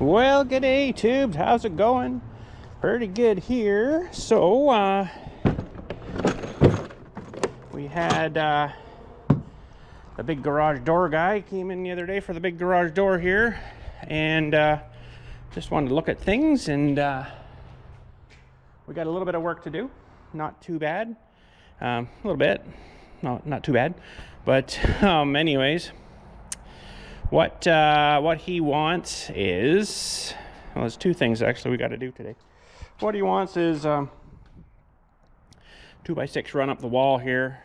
Well, g'day tubes, how's it going? Pretty good here. So we had the big garage door guy came in the other day for the big garage door here, and just wanted to look at things, and we got a little bit of work to do. Not too bad. A little bit. No, not too bad. But anyways, what he wants is, well, there's two things actually we got to do today. What he wants is 2x6 run up the wall here,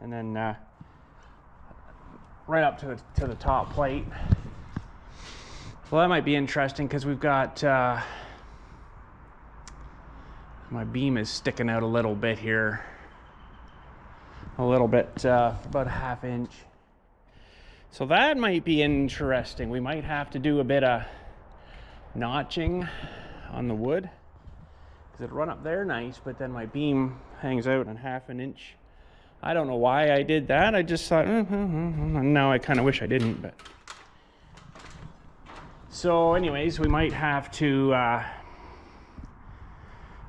and then right up to the top plate. Well, that might be interesting because we've got my beam is sticking out a little bit here, a little bit, about a ½ inch. So that might be interesting. We might have to do a bit of notching on the wood, because it'll run up there nice, but then my beam hangs out on ½ inch. I don't know why I did that. I just thought, now I kind of wish I didn't. But so anyways, we might have to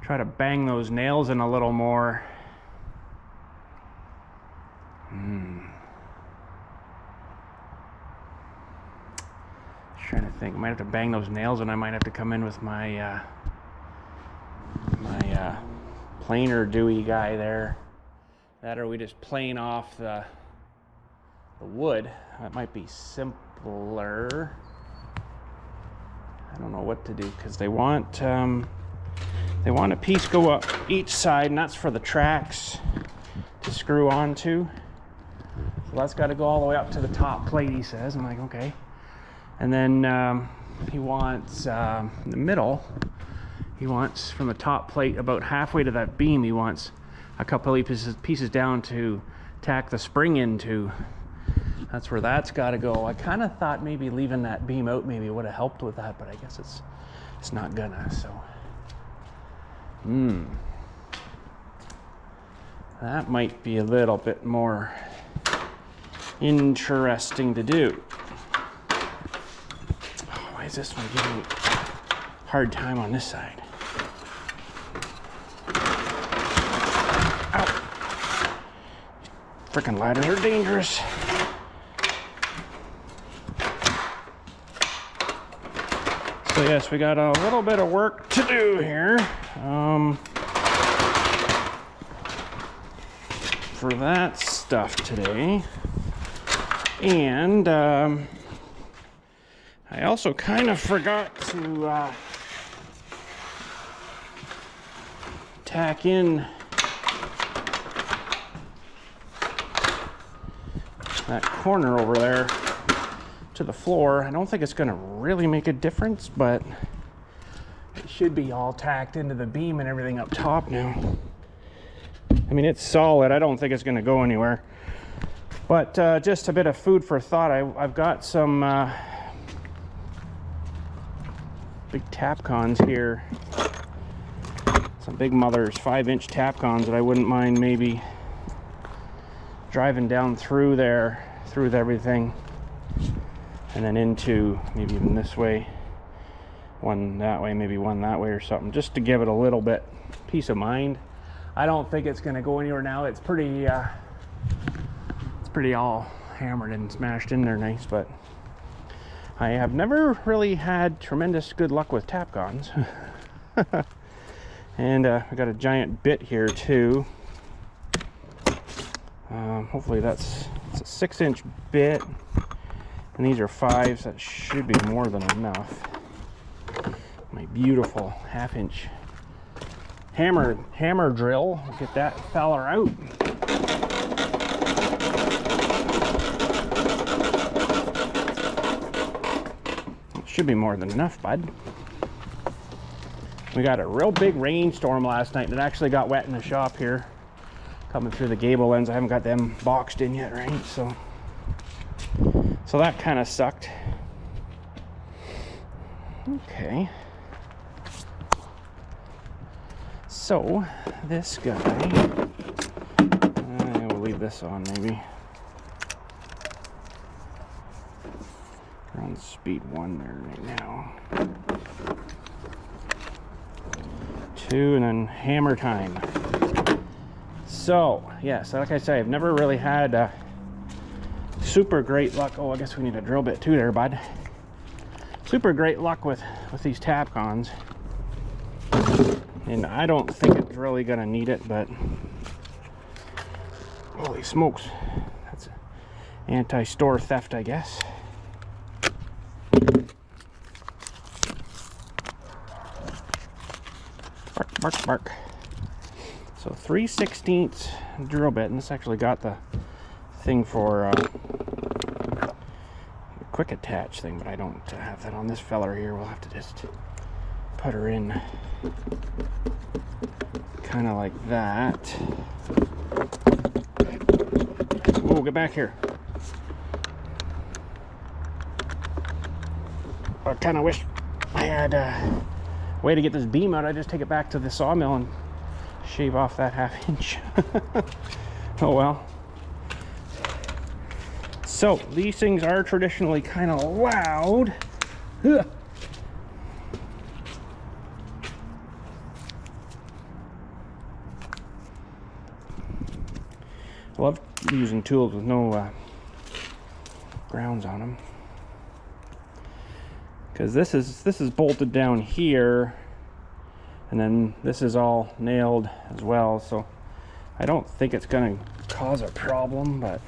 try to bang those nails in a little more. Trying to think, I might have to bang those nails, and I might have to come in with my planer Dewey guy there. That, or we just plane off the wood. That might be simpler. I don't know what to do, because they want a piece go up each side, and that's for the tracks to screw onto. So that's got to go all the way up to the top plate, he says. I'm like, okay. And then he wants in the middle, he wants from the top plate about halfway to that beam, he wants a couple of pieces down to tack the spring into. That's where that's got to go. I kind of thought maybe leaving that beam out maybe would have helped with that, but I guess it's not gonna. So that might be a little bit more interesting to do. Why is this one giving me a hard time on this side? Ow! Frickin' ladders are dangerous. So yes, we got a little bit of work to do here. For that stuff today. And I also kind of forgot to tack in that corner over there to the floor. I don't think it's going to really make a difference, but it should be all tacked into the beam and everything up top now. I mean, it's solid. I don't think it's going to go anywhere. But just a bit of food for thought. I've got some big Tapcons here. Some big mothers, 5-inch Tapcons that I wouldn't mind maybe driving down through there, through everything, and then into maybe even this way, one that way, maybe one that way or something, just to give it a little bit peace of mind. I don't think it's going to go anywhere now. It's pretty all hammered and smashed in there nice, but I have never really had tremendous good luck with Tapcons. And I got a giant bit here too. Hopefully it's a 6-inch bit, and these are 5s. That should be more than enough. My beautiful ½ inch hammer drill. Get that feller out. Should be more than enough, bud. We got a real big rainstorm last night, and it actually got wet in the shop here, coming through the gable ends. I haven't got them boxed in yet, right? So that kind of sucked. Okay. So this guy, we'll leave this on maybe. We're on speed 1 there right now. 2, and then hammer time. So, yes, like I say, I've never really had super great luck. Oh, I guess we need a drill bit too there, bud. Super great luck with these Tapcons. And I don't think it's really gonna need it, but holy smokes, that's anti-store theft, I guess. Bark, bark, bark. So 3/16 drill bit, and this actually got the thing for the quick attach thing, but I don't have that on this feller here. We'll have to just put her in kind of like that. Oh, get back here. I kind of wish I had a way to get this beam out. I just take it back to the sawmill and shave off that 1/2 inch. Oh well. So these things are traditionally kind of loud. Ugh. I love using tools with no grounds on them, because this is bolted down here, and then this is all nailed as well, so I don't think it's going to cause a problem. But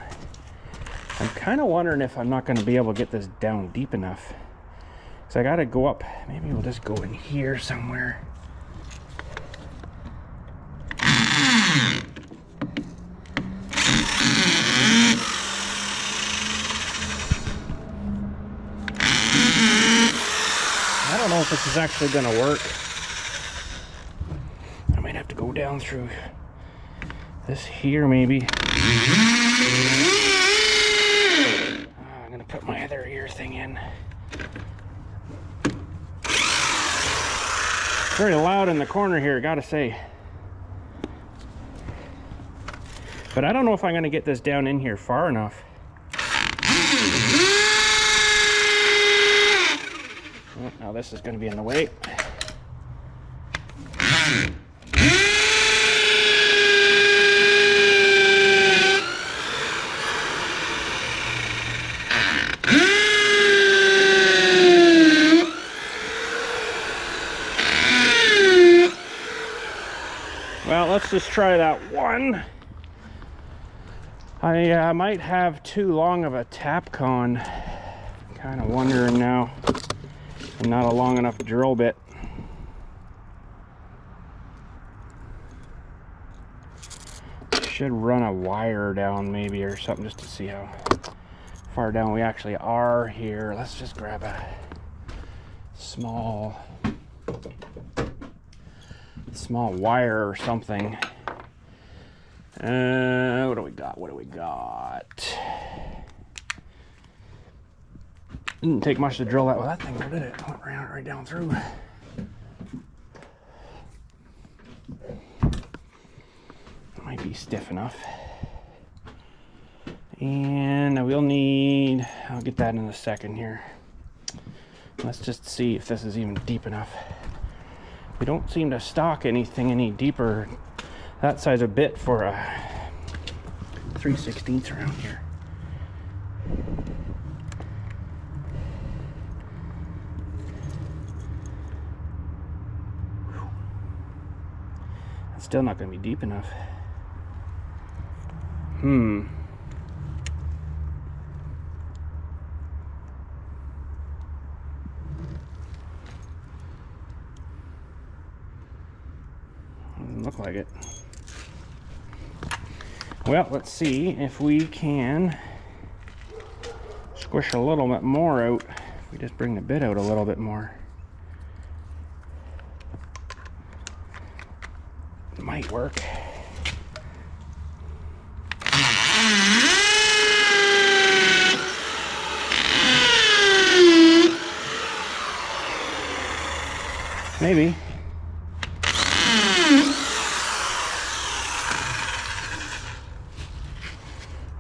I'm kind of wondering if I'm not going to be able to get this down deep enough, because I got to go up. Maybe we'll just go in here somewhere. I don't know if this is actually going to work. I might have to go down through this here, maybe. I'm going to put my other ear thing in. Very loud in the corner here, gotta say. But I don't know if I'm going to get this down in here far enough. Oh, now this is going to be in the way. Well, let's just try that one. I might have too long of a Tapcon. Kind of wondering now. And not a long enough drill bit. Should run a wire down maybe or something, just to see how far down we actually are here. Let's just grab a small wire or something. What do we got? What do we got? Didn't take much to drill that. Well, that thing, where did it? Went right down through. Might be stiff enough. And we'll need, I'll get that in a second here. Let's just see if this is even deep enough. We don't seem to stock anything any deeper, that size of bit, for a 3/16 around here. It's still not going to be deep enough. Doesn't look like it. Well, let's see if we can squish a little bit more out. If we just bring the bit out a little bit more. It might work. Maybe.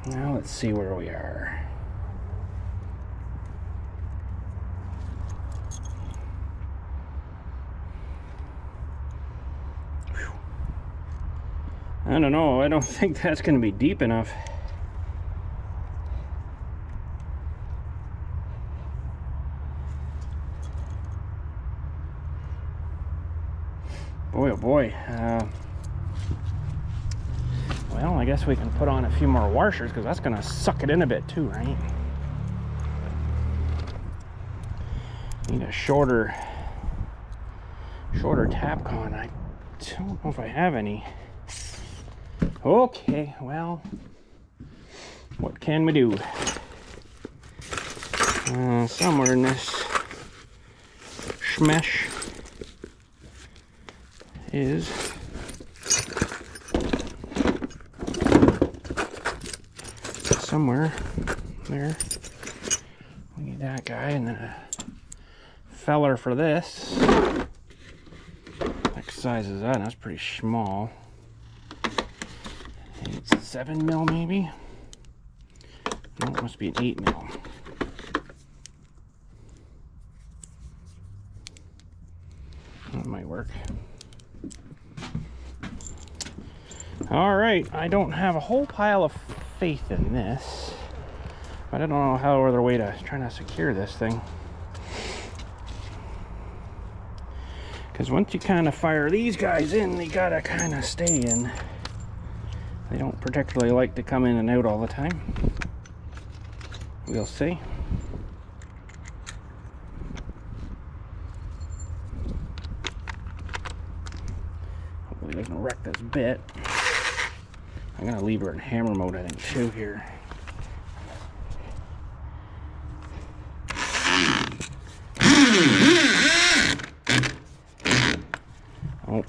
Now let's see where we are. I don't know, I don't think that's going to be deep enough. Boy, oh boy. Well, I guess we can put on a few more washers because that's going to suck it in a bit too, right? Need a shorter tap con. I don't know if I have any. Okay, well, what can we do? Somewhere in this schmesh is somewhere there. We need that guy, and then a feller for this. What size is that? That's pretty small. It's 7mm maybe. No, it must be an 8mm. That might work. All right, I don't have a whole pile of faith in this, but I don't know how other way to try to secure this thing. Because once you kind of fire these guys in, they gotta kind of stay in. They don't particularly like to come in and out all the time. We'll see. Hopefully it doesn't wreck this bit. I'm gonna leave her in hammer mode, I think, too, here. Oh.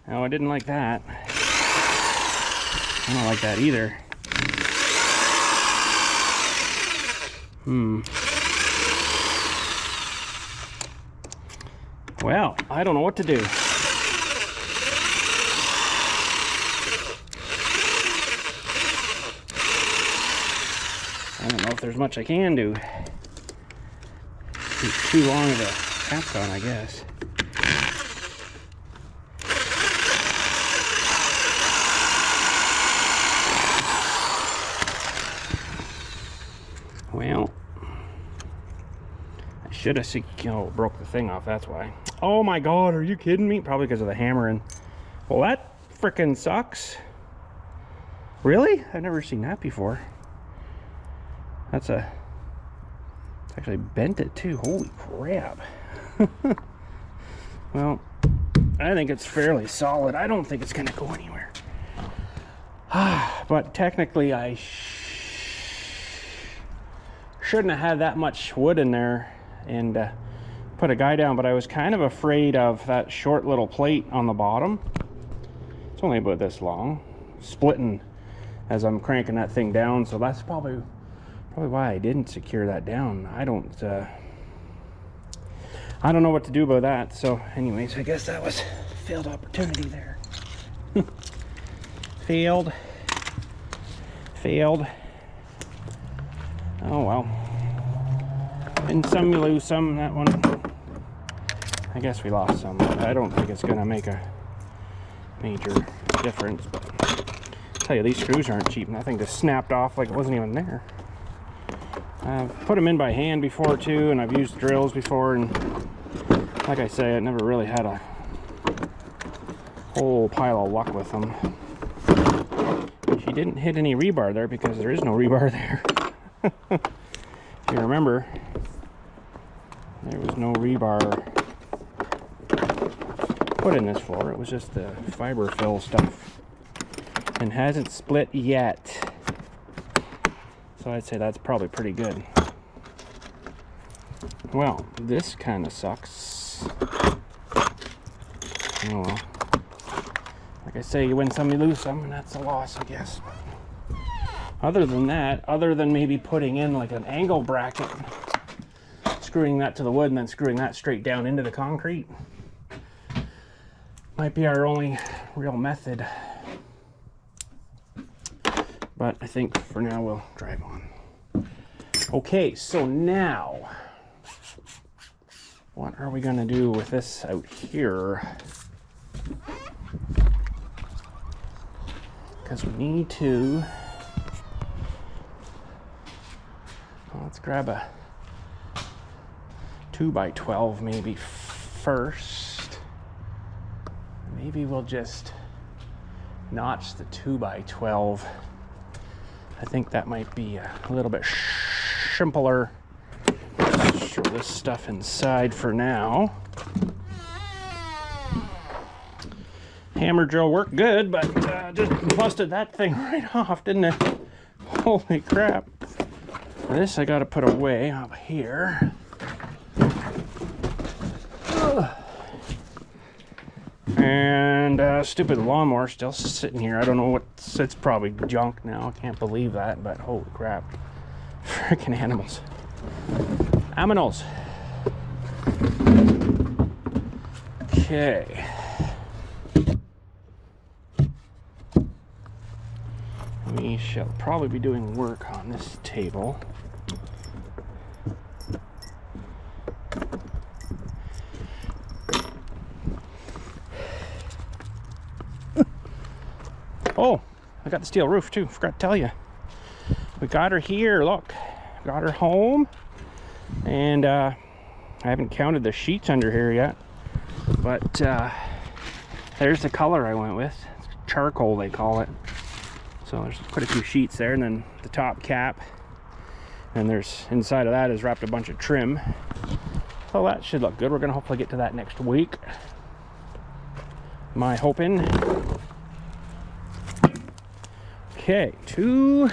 Oh, I didn't like that. I don't like that either. Well, I don't know what to do. I don't know if there's much I can do. Too long of a capcon, I guess. Well, I should have broke the thing off, that's why. Oh my god, are you kidding me? Probably because of the hammering. Well, that frickin' sucks. Really? I've never seen that before. It's actually bent it too. Holy crap. Well, I think it's fairly solid. I don't think it's gonna go anywhere. But technically I shouldn't have had that much wood in there and put a guy down, but I was kind of afraid of that short little plate on the bottom. It's only about this long, splitting as I'm cranking that thing down, so that's probably why I didn't secure that down. I don't know what to do about that. So anyways, I guess that was a failed opportunity there. Failed. Oh well. And some you lose some. That one, I guess we lost some. I don't think it's gonna make a major difference, but I'll tell you, these screws aren't cheap. And that thing just snapped off like it wasn't even there. I've put them in by hand before too, and I've used drills before, and like I say, I never really had a whole pile of luck with them. She didn't hit any rebar there because there is no rebar there. If you remember, there was no rebar put in this floor. It was just the fiber fill stuff, and hasn't split yet. So I'd say that's probably pretty good. Well, this kind of sucks. Oh well. Like I say, you win some, you lose some, and that's a loss, I guess. Other than that, other than maybe putting in like an angle bracket, screwing that to the wood and then screwing that straight down into the concrete, might be our only real method. But I think for now we'll drive on. Okay, so now, what are we gonna do with this out here? Because we need to, well, let's grab a 2x12 maybe first. Maybe we'll just notch the 2x12. I think that might be a little bit simpler. Let's throw this stuff inside for now. Hammer drill worked good, but just busted that thing right off, didn't it? Holy crap. This I gotta put away up here. Ugh. And stupid lawnmower still sitting here. I don't know what's, it's probably junk now. I can't believe that, but holy crap. Freaking animals. Aminals. Okay. We shall probably be doing work on this table. Oh, I got the steel roof too. Forgot to tell you. We got her here. Look, got her home, and I haven't counted the sheets under here yet. But there's the color I went with. It's charcoal, they call it. So there's quite a few sheets there, and then the top cap, and there's inside of that is wrapped a bunch of trim. So that should look good. We're gonna hopefully get to that next week. My hoping. Okay, 2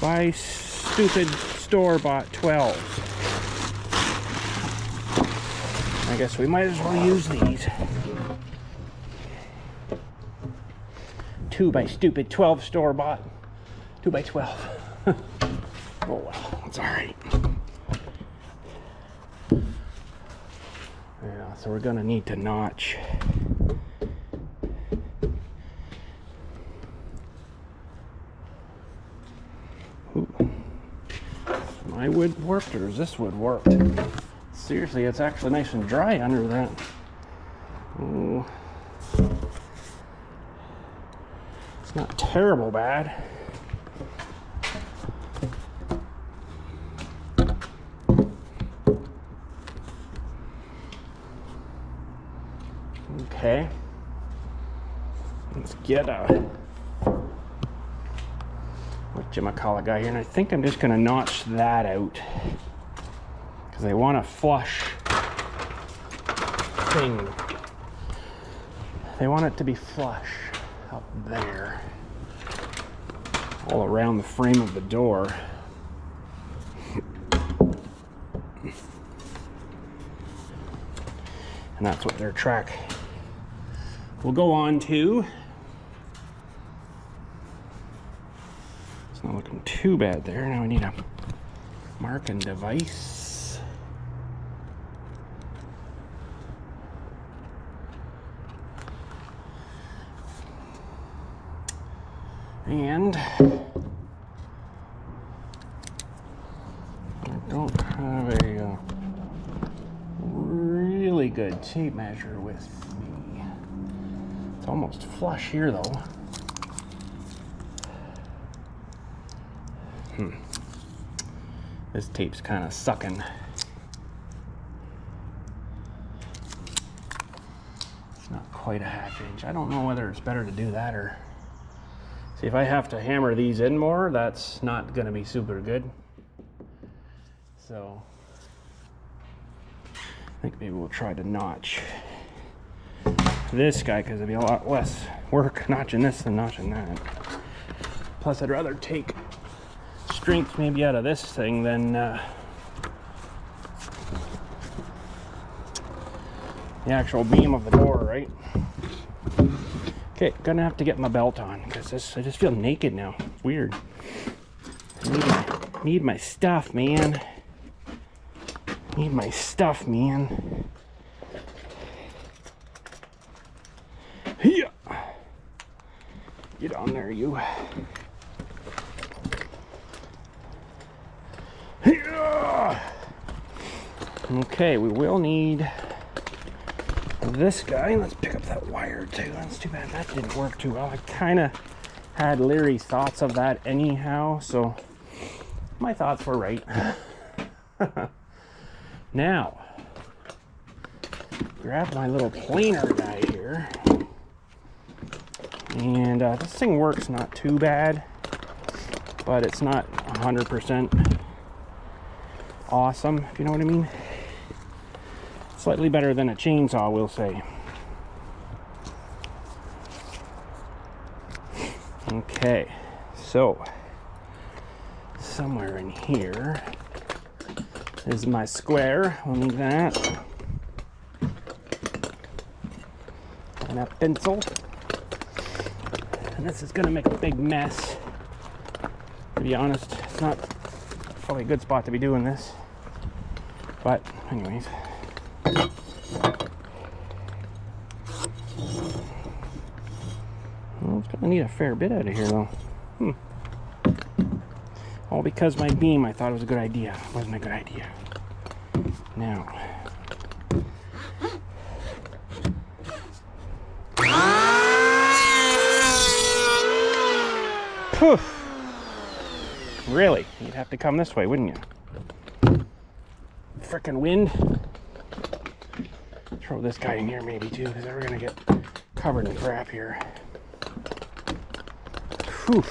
by stupid store-bought 12. I guess we might as well use these. 2 by stupid 12 store-bought 2 by 12. Oh well, it's all right. Yeah, so we're gonna need to notch. Ooh. My wood worked, or is this wood worked? Seriously, it's actually nice and dry under that. Ooh. It's not terrible bad. Okay. Let's get a whatchamacallit guy here, and I think I'm just gonna notch that out because I want a flush thing. They want it to be flush up there, all around the frame of the door. And that's what their track will go on to. It's not looking too bad there. Now we need a marking device. And I don't have a really good tape measure with me. It's almost flush here though. This tape's kind of sucking. It's not quite a 1/2 inch. I don't know whether it's better to do that or... See, if I have to hammer these in more, that's not going to be super good. So I think maybe we'll try to notch this guy, because it'd be a lot less work notching this than notching that. Plus, I'd rather take strength maybe out of this thing than the actual beam of the door, right? Okay, gonna have to get my belt on because I just feel naked now. It's weird. I need my stuff, man. Need my stuff, man. Yeah. Get on there, you. Okay, we will need this guy. Let's pick up that wire too. That's too bad that didn't work too well. I kind of had leery thoughts of that anyhow, so my thoughts were right. Now, grab my little planer guy here. And this thing works not too bad, but it's not 100% awesome, if you know what I mean. Slightly better than a chainsaw, we'll say. Okay, so somewhere in here is my square. We'll need that. And a pencil. And this is going to make a big mess. To be honest, it's not probably a good spot to be doing this. But anyways. Well, it's going to need a fair bit out of here though. All because my beam, I thought it was a good idea. It wasn't a good idea. Now. Poof. Really? You'd have to come this way, wouldn't you? Frickin' wind. Throw this guy in here maybe too, because we're gonna get covered in crap here. Whew.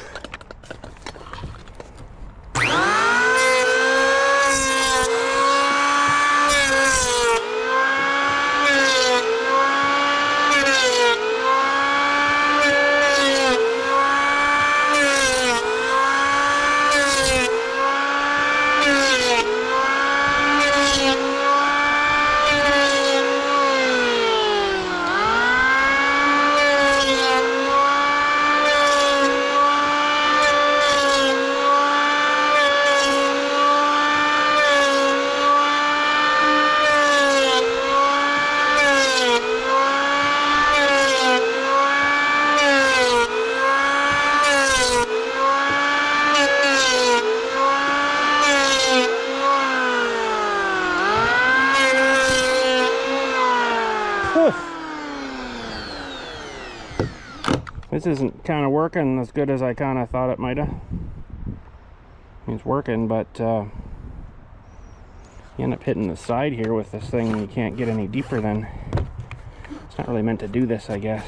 This isn't kind of working as good as I kind of thought it might have. It's working, but you end up hitting the side here with this thing and you can't get any deeper than... It's not really meant to do this, I guess.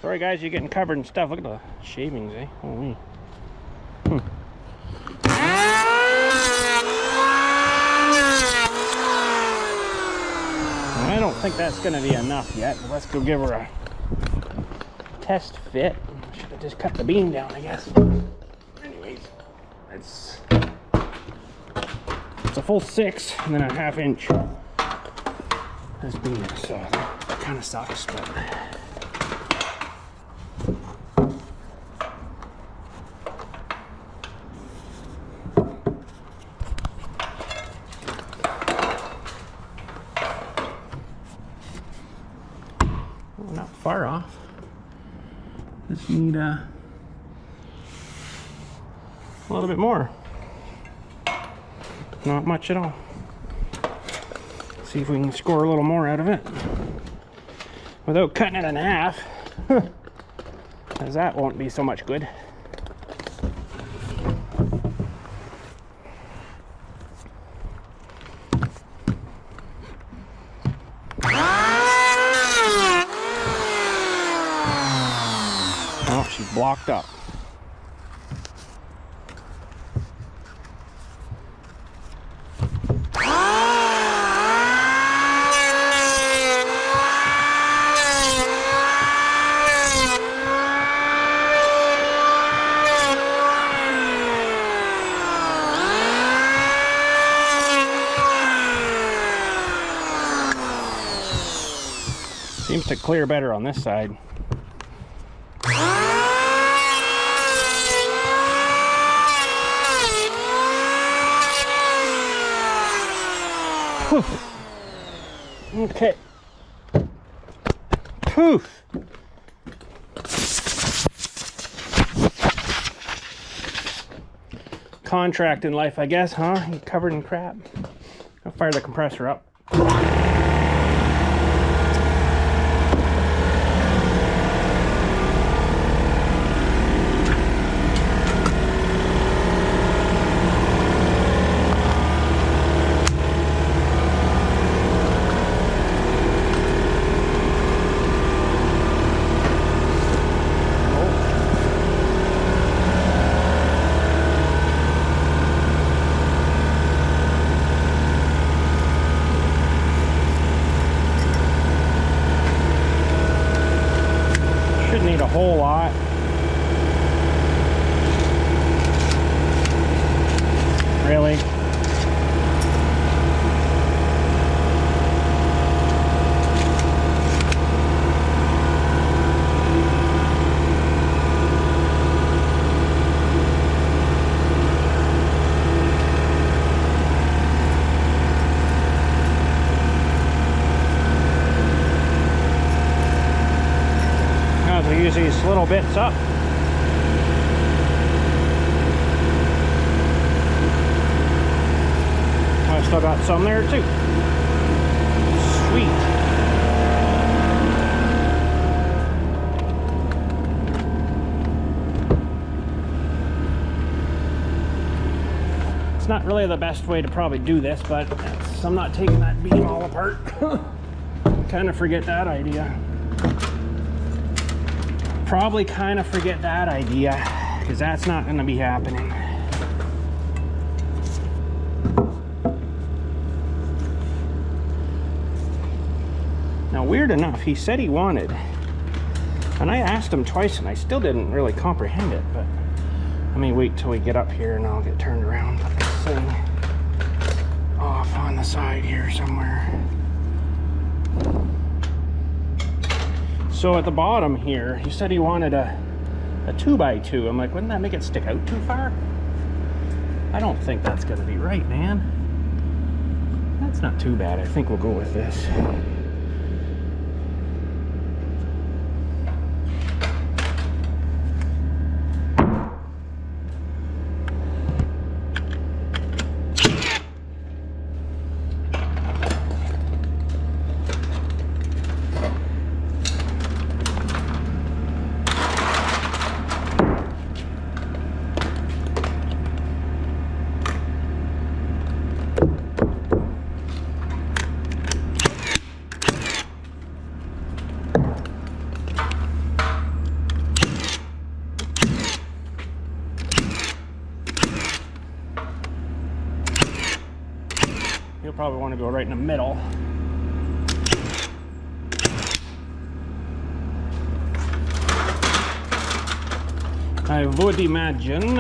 Sorry guys, you're getting covered in stuff. Look at the shavings, eh? Holy. I don't think that's going to be enough yet. Let's go give her a test fit. Should have just cut the beam down, I guess. Anyways, it's a full 6 and then a 1/2 inch. This beam, so that kind of sucks, but. Not far off. Just need a little bit more. Not much at all. See if we can score a little more out of it without cutting it in half, as that won't be so much good. She's blocked up. to clear better on this side. Whew. Okay. Poof. Contract in life, I guess, huh? You're covered in crap. I'll fire the compressor up. Need a whole lot. Really? Use these little bits up. I've still got some there too. Sweet. It's not really the best way to probably do this, but I'm not taking that beam all apart. Kind of forget that idea. Probably kind of forget that idea, because that's not going to be happening. Now, weird enough, he said he wanted, and I asked him twice and I still didn't really comprehend it, but let me wait till we get up here and I'll get turned around, put this thing off on the side here somewhere. So at the bottom here, he said he wanted a 2x2. I'm like, wouldn't that make it stick out too far? I don't think that's gonna be right, man. That's not too bad. I think we'll go with this. You'll probably want to go right in the middle. I would imagine.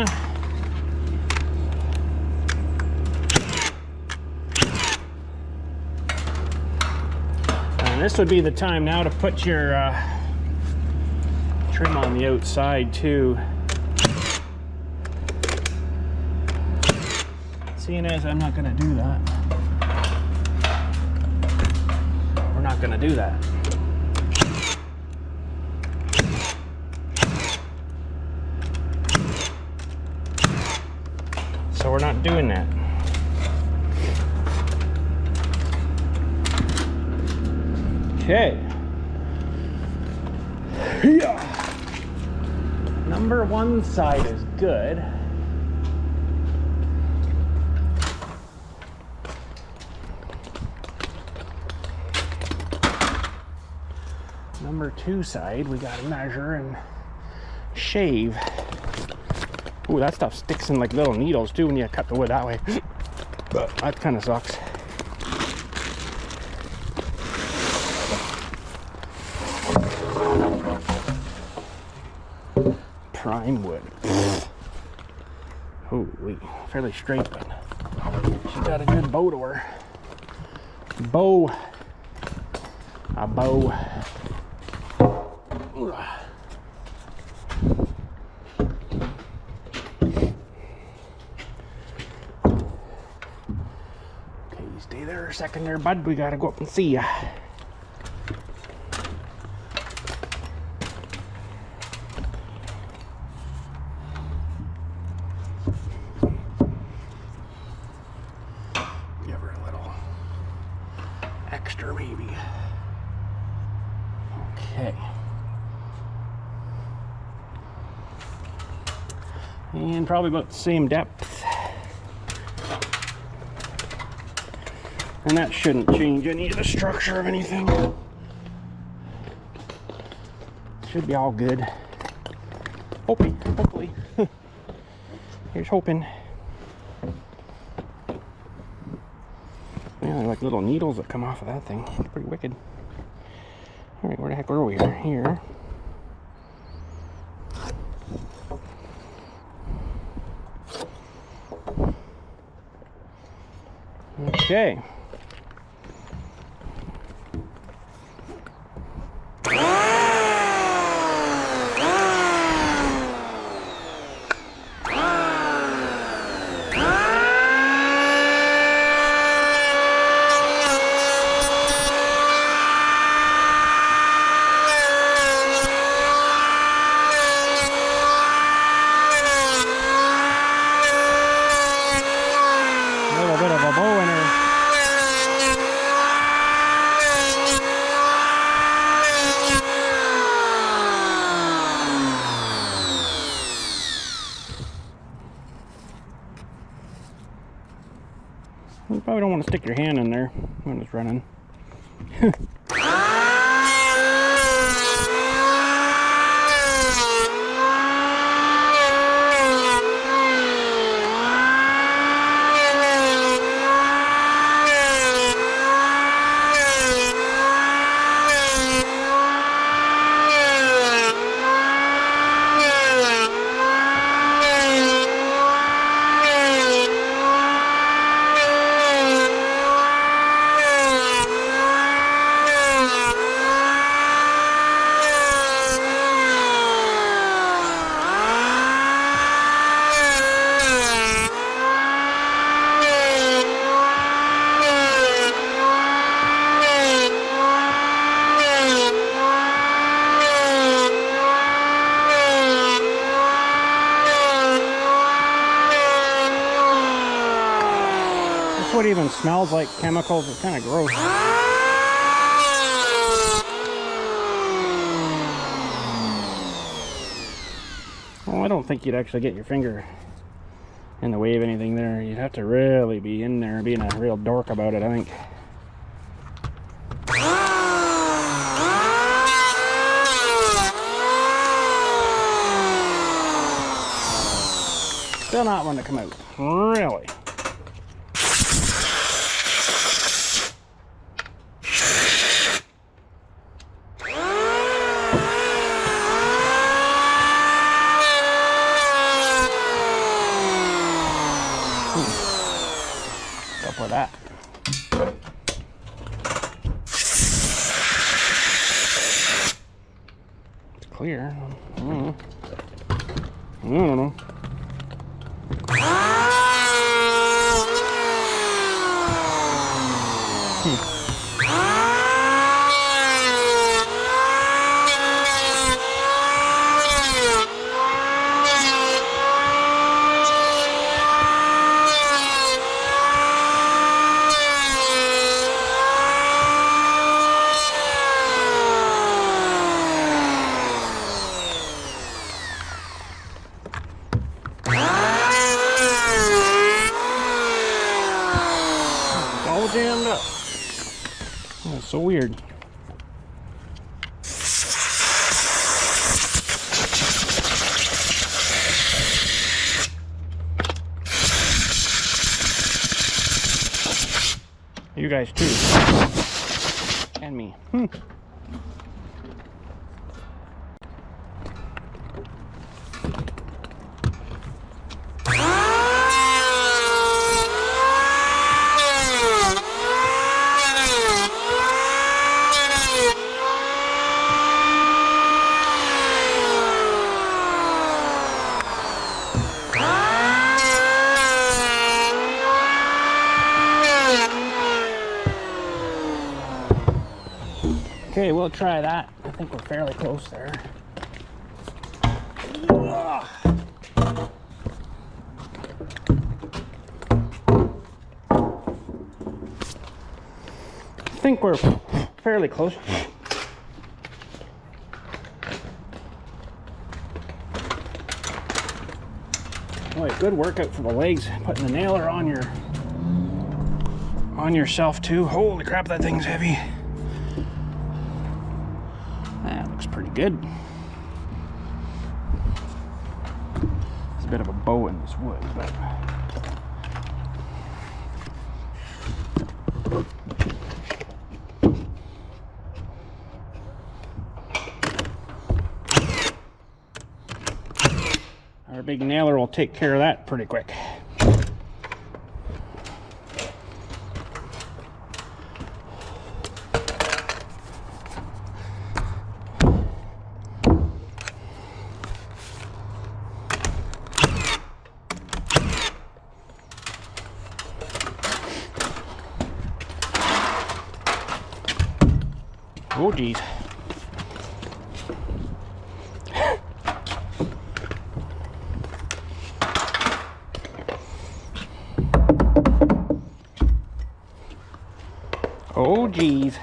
And this would be the time now to put your trim on the outside too. Seeing as I'm not going to do that. We're not going to do that. So we're not doing that. Okay. Yeah. Number one side is good. Number two side, we gotta measure and shave. Ooh, that stuff sticks in like little needles too when you cut the wood that way. That kind of sucks. Prime wood. Holy, fairly straight, but she's got a good bow to her. Bow. a bow. Okay, stay there a second there, bud. We gotta go up and see ya. Give her a little extra, maybe. Okay. And probably about the same depth. And that shouldn't change any of the structure of anything. Should be all good. Hopefully. Here's hoping. Yeah, they're like little needles that come off of that thing. It's pretty wicked. Alright, where the heck were we here? Here. Okay. You probably don't want to stick your hand in there when it's running. What even smells like chemicals. It's kind of gross. Well, I don't think you'd actually get your finger in the way of anything there. You'd have to really be in there being a real dork about it, I think. Still not one to come out. Really. Up with that. It's clear. I don't know. I don't know. All jammed up. That's so weird. You guys too. And me. Okay, we'll try that. I think we're fairly close there. Ugh. I think we're fairly close. Boy, good workout for the legs, putting the nailer on yourself too. Holy crap, that thing's heavy. That looks pretty good. There's a bit of a bow in this wood, but our big nailer will take care of that pretty quick. Oh geez. Oh geez.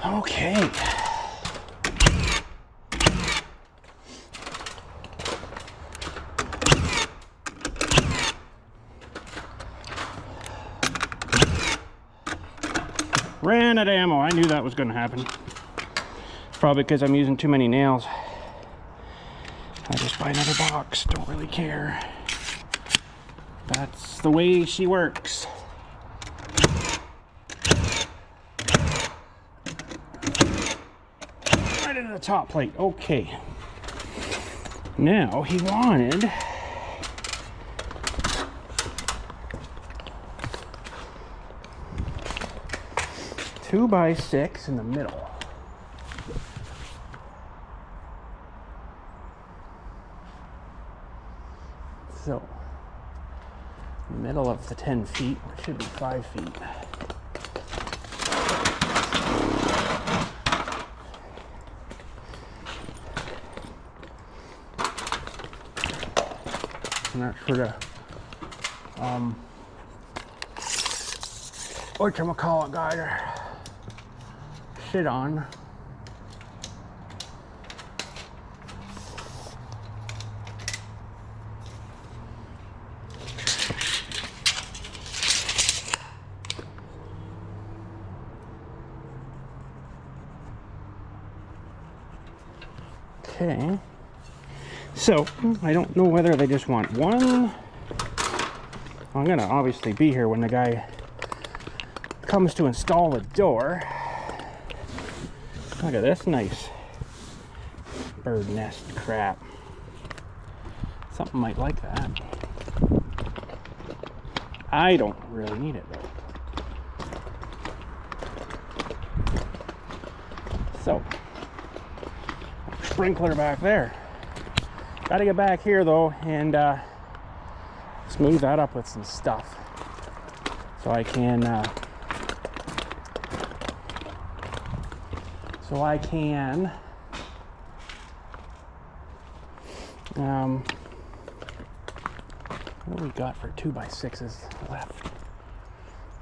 Okay. Ran out of ammo. I knew that was going to happen. Probably because I'm using too many nails. I just buy another box. Don't really care. That's the way she works. Right into the top plate. Okay. Now he wanted 2x6 in the middle. So, middle of the 10 feet, which should be 5 feet. And that's for the whatchamacallit guy to sit on. Okay, so I don't know whether they just want one. I'm gonna obviously be here when the guy comes to install the door. Look at this nice bird nest crap. Something might like that. I don't really need it though. So, sprinkler back there. Got to get back here though and smooth that up with some stuff so I can what do we got for 2x6s left?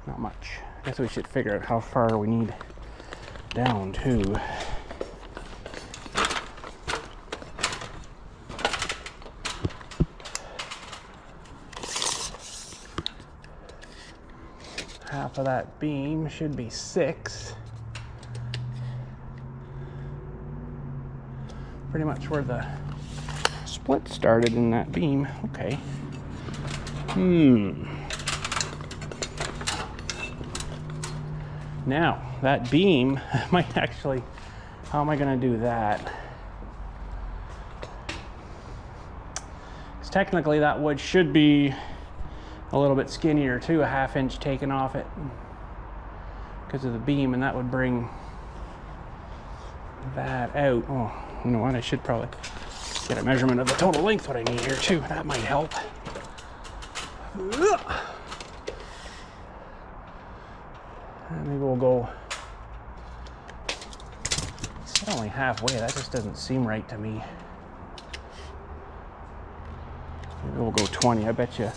Not much. I guess we should figure out how far we need down to. Half of that beam should be 6. Pretty much where the split started in that beam. Okay. Now, that beam might actually, how am I going to do that? Because technically that wood should be a little bit skinnier too, a 1/2 inch taken off it because of the beam, and that would bring that out. Oh, you know what? I should probably get a measurement of the total length what I need here too. That might help. And maybe we'll go. It's only halfway. That just doesn't seem right to me. Maybe we'll go 20. I bet you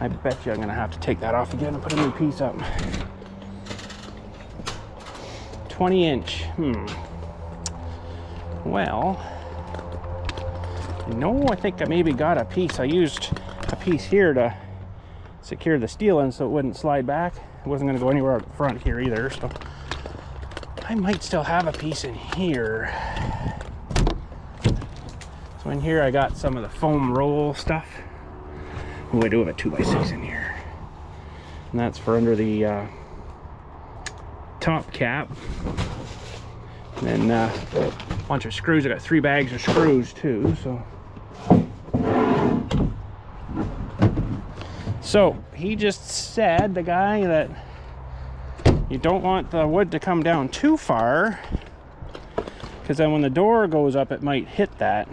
I'm gonna have to take that off again and put a new piece up. 20 inch. Well, no, I think I maybe got a piece. I used a piece here to secure the steel in so it wouldn't slide back. It wasn't gonna go anywhere up front here either, so I might still have a piece in here. So in here I got some of the foam roll stuff. Oh, I do have a 2x6 in here. And that's for under the top cap. And then a bunch of screws. I got 3 bags of screws too, so he just said, the guy, that you don't want the wood to come down too far, because then when the door goes up it might hit that,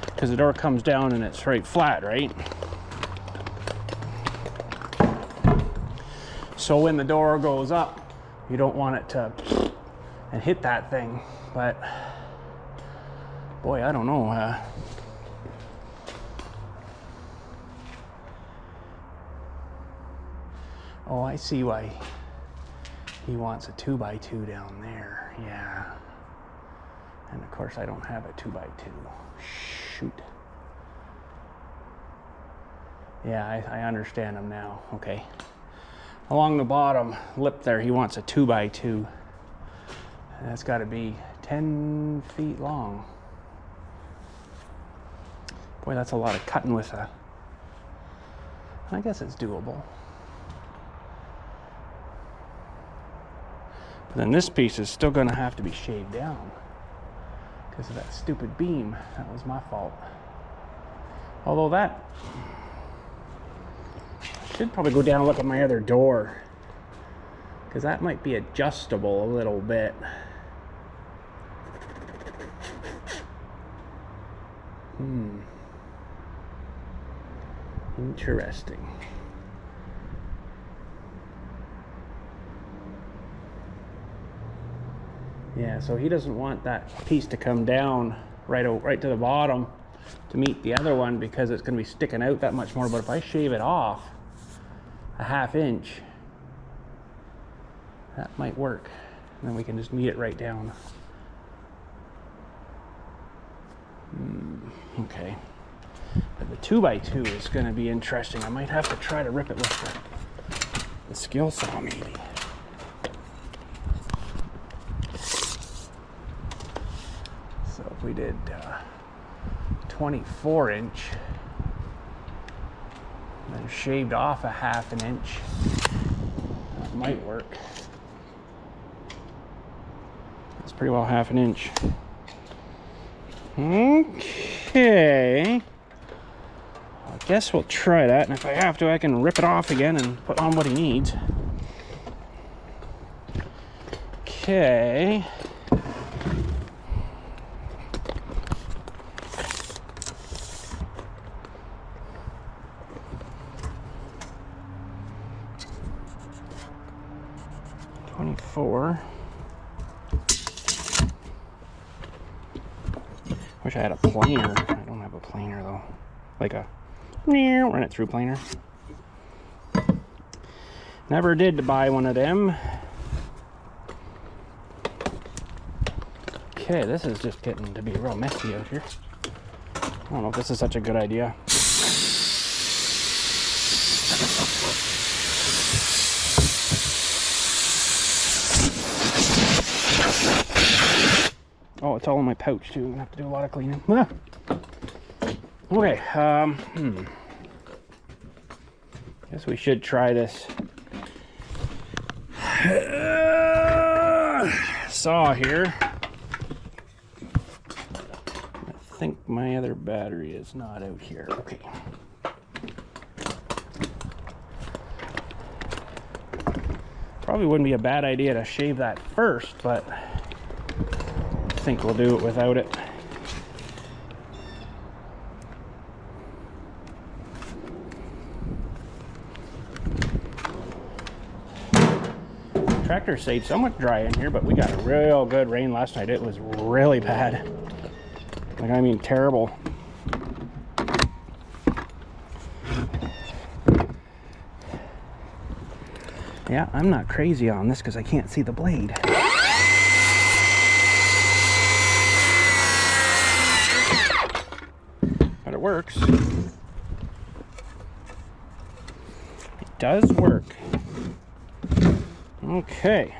because the door comes down and it's right flat, right? So when the door goes up, you don't want it to and hit that thing. But boy, I don't know. Oh, I see why he wants a 2x2 down there. Yeah. And of course I don't have a 2x2. Shoot. Yeah, I understand him now. Okay. Along the bottom lip there, he wants a 2x2. And that's got to be 10 feet long. Boy, that's a lot of cutting with a... I guess it's doable. But then this piece is still going to have to be shaved down because of that stupid beam. That was my fault. Although that... I should probably go down and look at my other door, because that might be adjustable a little bit. Interesting. Yeah, so he doesn't want that piece to come down right to the bottom to meet the other one, because it's going to be sticking out that much more. But if I shave it off a 1/2 inch, that might work. And then we can just meet it right down. Okay. But the 2x2 is going to be interesting. I might have to try to rip it with the skill saw maybe. So if we did 24 inch, then shaved off a 1/2 inch, that might work. That's pretty well 1/2 inch. Okay. I guess we'll try that, and if I have to, I can rip it off again and put on what he needs. Okay. Wish I had a planer. I don't have a planer though. Like a run it through planer. Never did buy one of them. Okay, this is just getting to be real messy out here. I don't know if this is such a good idea. Oh, it's all in my pouch too. I'm gonna have to do a lot of cleaning. Ah. Okay, guess we should try this saw here. I think my other battery is not out here. Okay. Probably wouldn't be a bad idea to shave that first, but think we'll do it without it. Tractor stayed somewhat dry in here, but we got a real good rain last night. It was really bad. Like, I mean, terrible. Yeah, I'm not crazy on this because I can't see the blade. But it works. It does work. Okay.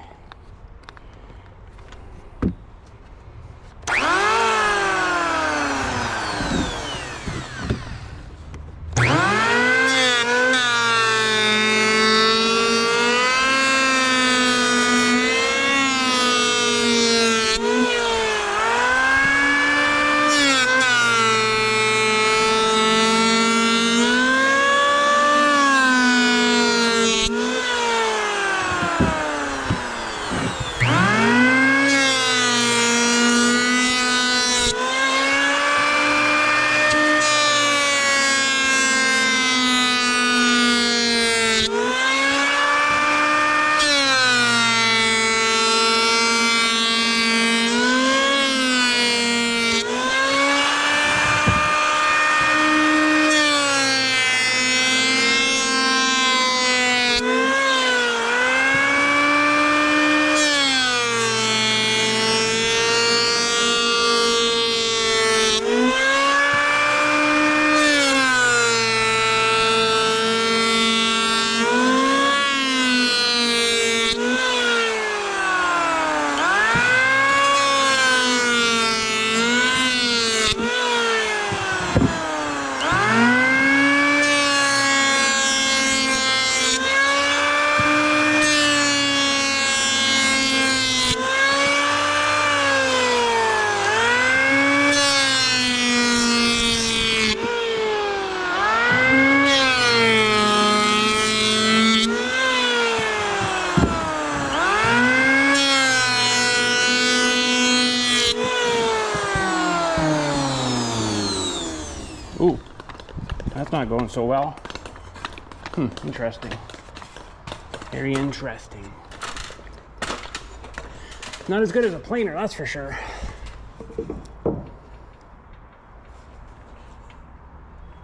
Ooh, that's not going so well. Interesting. Very interesting. Not as good as a planer, that's for sure.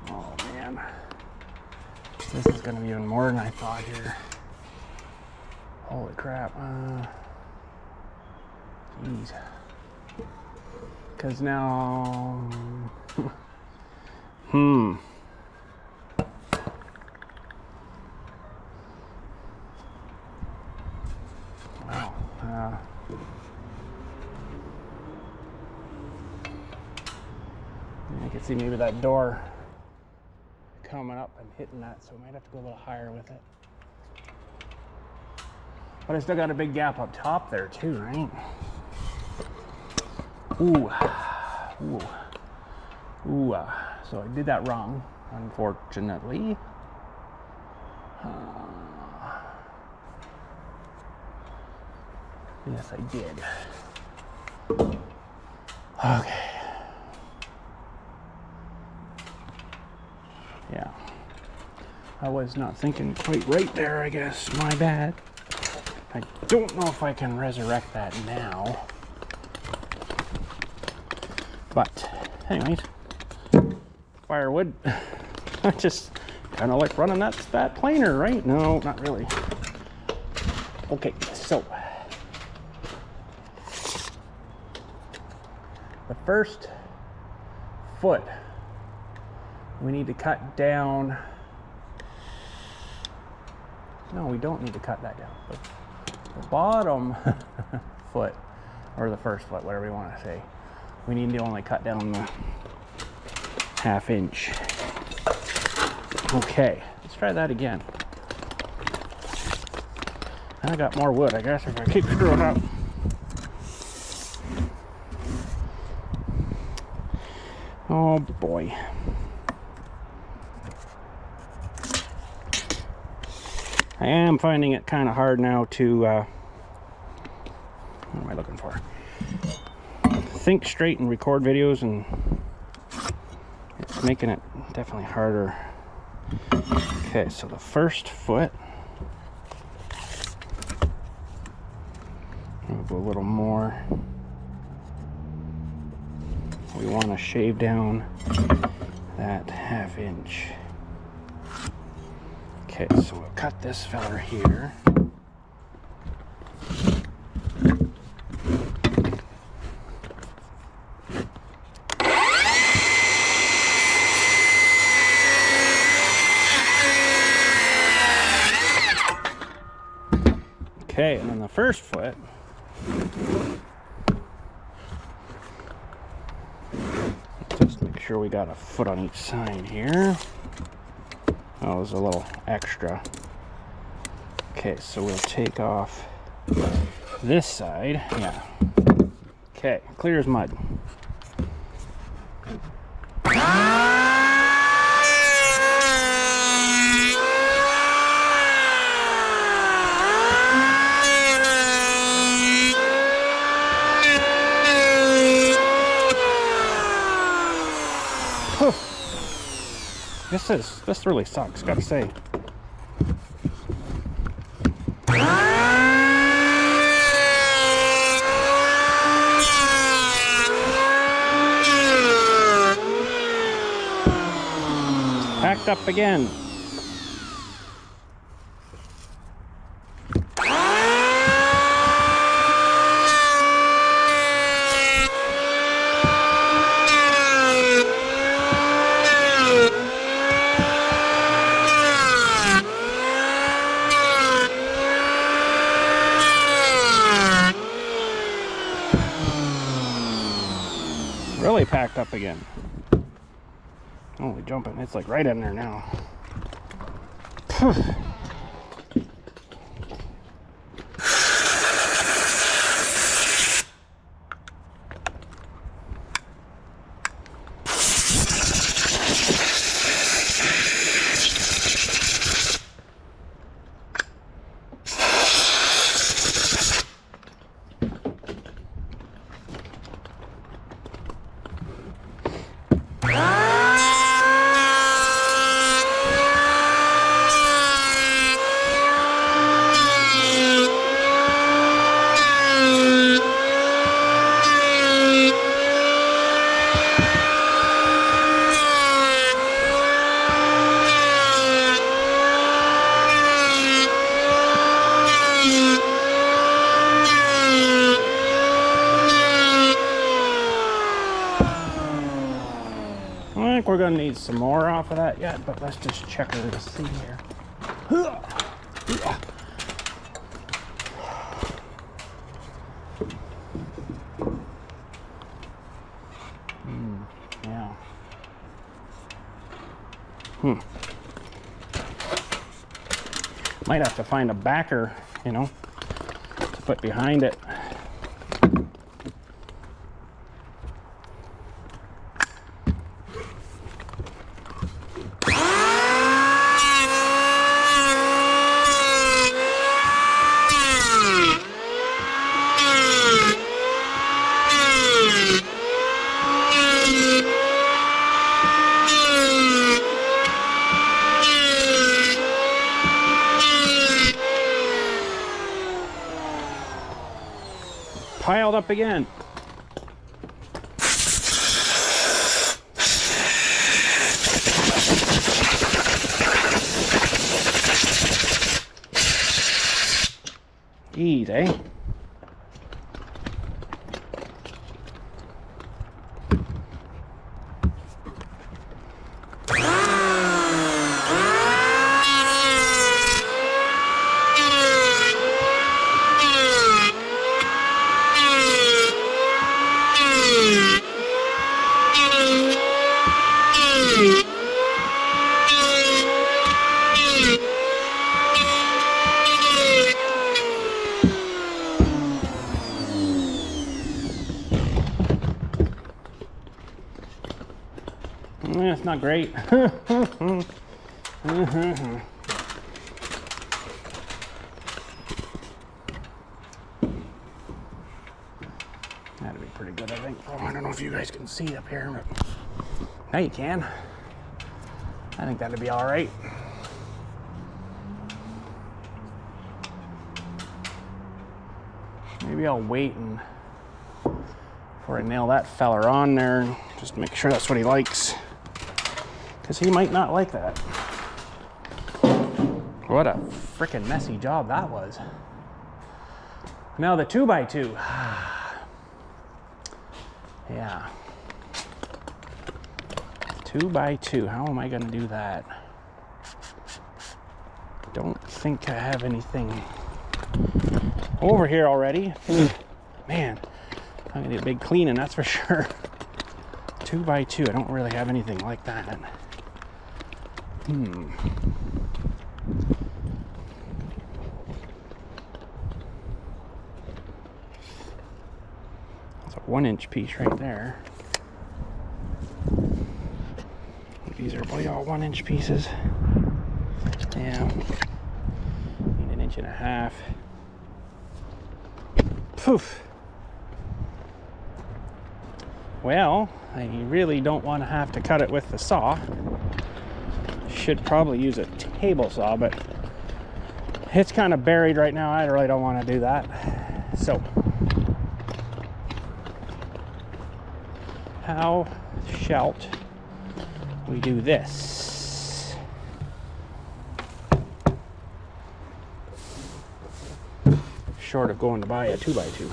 Oh man, this is gonna be even more than I thought here. Holy crap. Jeez. Because now... Wow. I can see maybe that door coming up and hitting that, so I might have to go a little higher with it. But I still got a big gap up top there too, right? Ooh. Ooh. Ooh. So I did that wrong, unfortunately. Yes, I did. Okay. Yeah. I was not thinking quite right there, I guess. My bad. I don't know if I can resurrect that now. But, anyways. Firewood. I just kind of like running that planer, right? No, not really. Okay, so the first foot we need to cut down. No, we don't need to cut that down. The bottom foot, or the first foot, whatever you want to say, we need to only cut down the ½ inch. Okay, let's try that again. And I got more wood, I guess, if I keep screwing up. Oh boy. I am finding it kind of hard now to, what am I looking for? think straight and record videos, and it's making it definitely harder. Okay, so the first foot, we'll go a little more. We want to shave down that 1/2 inch. Okay, so we'll cut this feller here. Okay, and then the first foot, just make sure we got a foot on each side here. Oh, there's a little extra. Okay, so we'll take off this side. Yeah. Okay, clear as mud. This really sucks, gotta say. Packed up again. Really packed up again. Holy jumping, it's like right in there now. I think we're gonna need some more off of that yet, but let's just check her to see here. Yeah. Might have to find a backer, you know, to put behind it. Piled up again. Easy, eh? It's not great. That'd be pretty good, I think. if you guys can see up here, but now you can. I think that'd be all right. Maybe I'll wait and before I nail that feller on there, just to make sure that's what he likes, because he might not like that. What a freaking messy job that was. Now the 2x2. Yeah. 2x2. How am I going to do that? Don't think I have anything over here already. Man, I'm going to need a big cleaning, that's for sure. 2x2. I don't really have anything like that. That's a 1-inch piece right there. These are probably all 1-inch pieces. Yeah. Need 1.5 inches. Poof. Well, I really don't want to have to cut it with the saw. Should probably use a table saw, but it's kind of buried right now. I really don't want to do that. So, how shalt we do this? Short of going to buy a 2x2.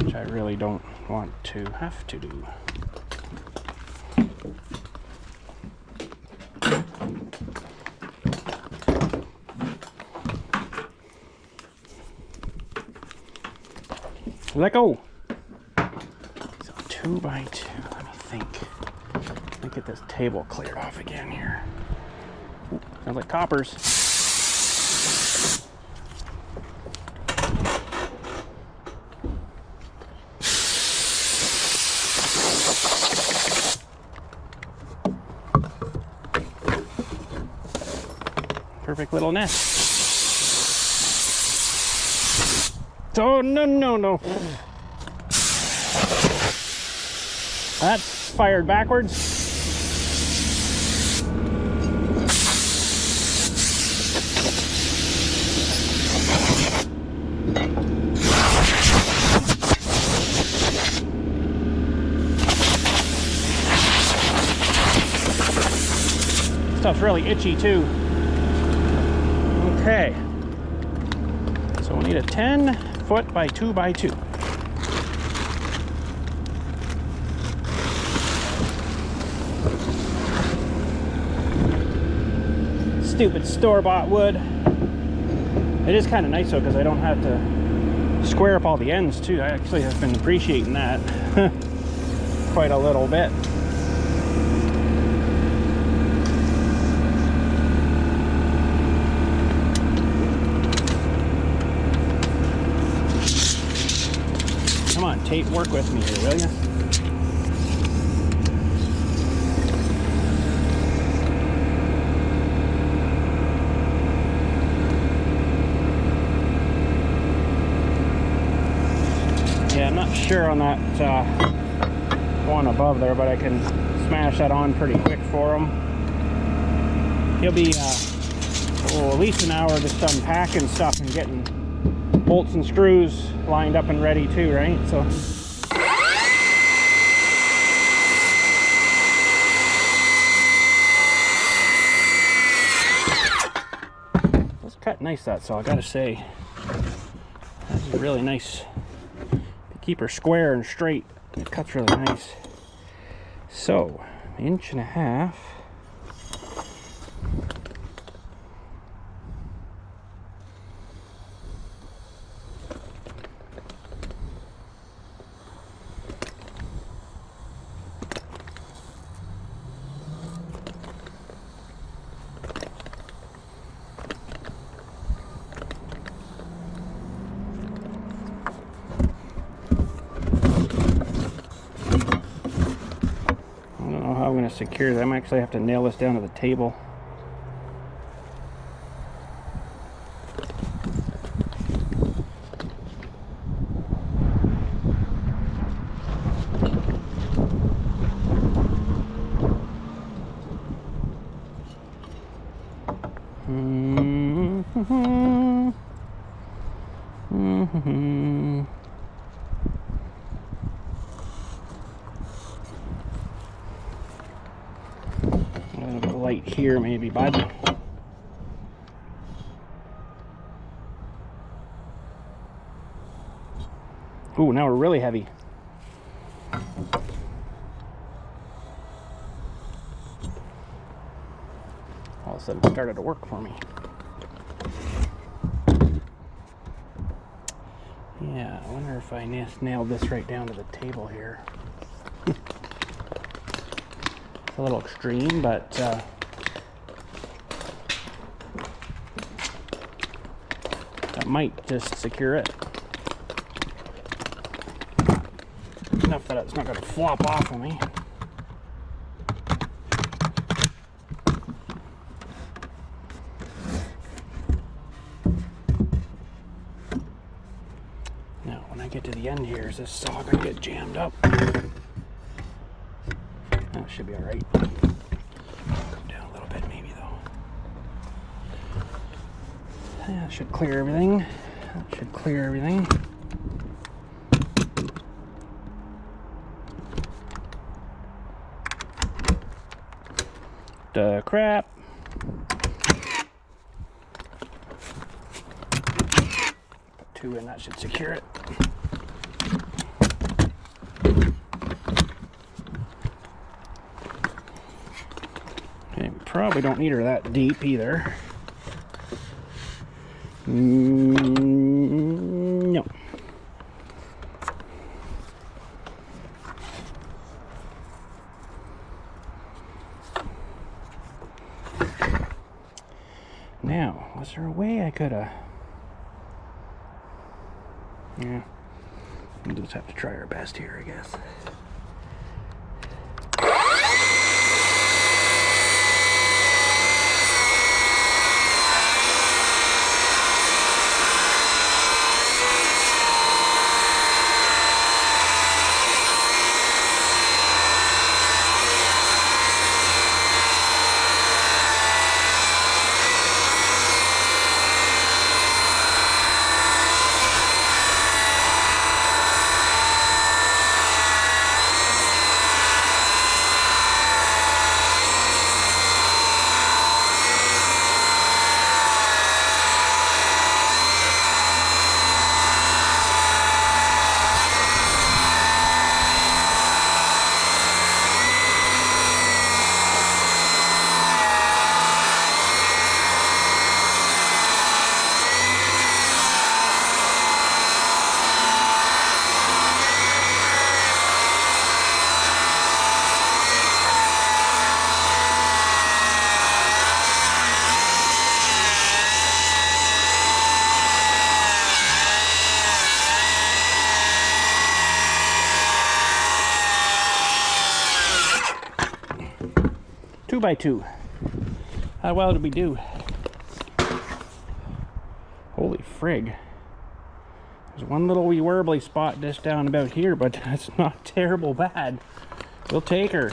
Which I really don't want to have to do. Let go. So 2x2. Let me think. Let me get this table cleared off again here. Ooh, sounds like coppers. Perfect little nest. Oh, no, no, no. That's fired backwards. Stuff's really itchy too. Okay. So we'll need a 10-foot by 2x2. Stupid store-bought wood. It is kind of nice though, because I don't have to square up all the ends too. I actually have been appreciating that quite a little bit. Come on, tape, work with me here, will you? Yeah, I'm not sure on that one above there, but I can smash that on pretty quick for him. He'll be at least an hour just unpacking stuff and getting bolts and screws lined up and ready too, right? So let's cut nice, that saw, I gotta say. That's really nice. To keep her square and straight, it cuts really nice. So 1.5 inches. Secure them. I actually have to nail this down to the table. right here maybe, bud. Ooh, now we're really heavy. All of a sudden it started to work for me. Yeah, I wonder if I nailed this right down to the table here. It's a little extreme, but that might just secure it. Enough that it's not going to flop off of me. Now, when I get to the end here, is this all going to get jammed up? That should be all right. Come down a little bit, maybe though. Yeah, that should clear everything. That should clear everything. Crap. Put 2 in, that should secure it. Okay, probably don't need her that deep either. No. Now, was there a way I could have... Yeah, we'll just have to try our best here, I guess. 2 by 2. How well did we do? Holy frig. There's one little wee warbly spot just down about here, but that's not terrible bad. We'll take her.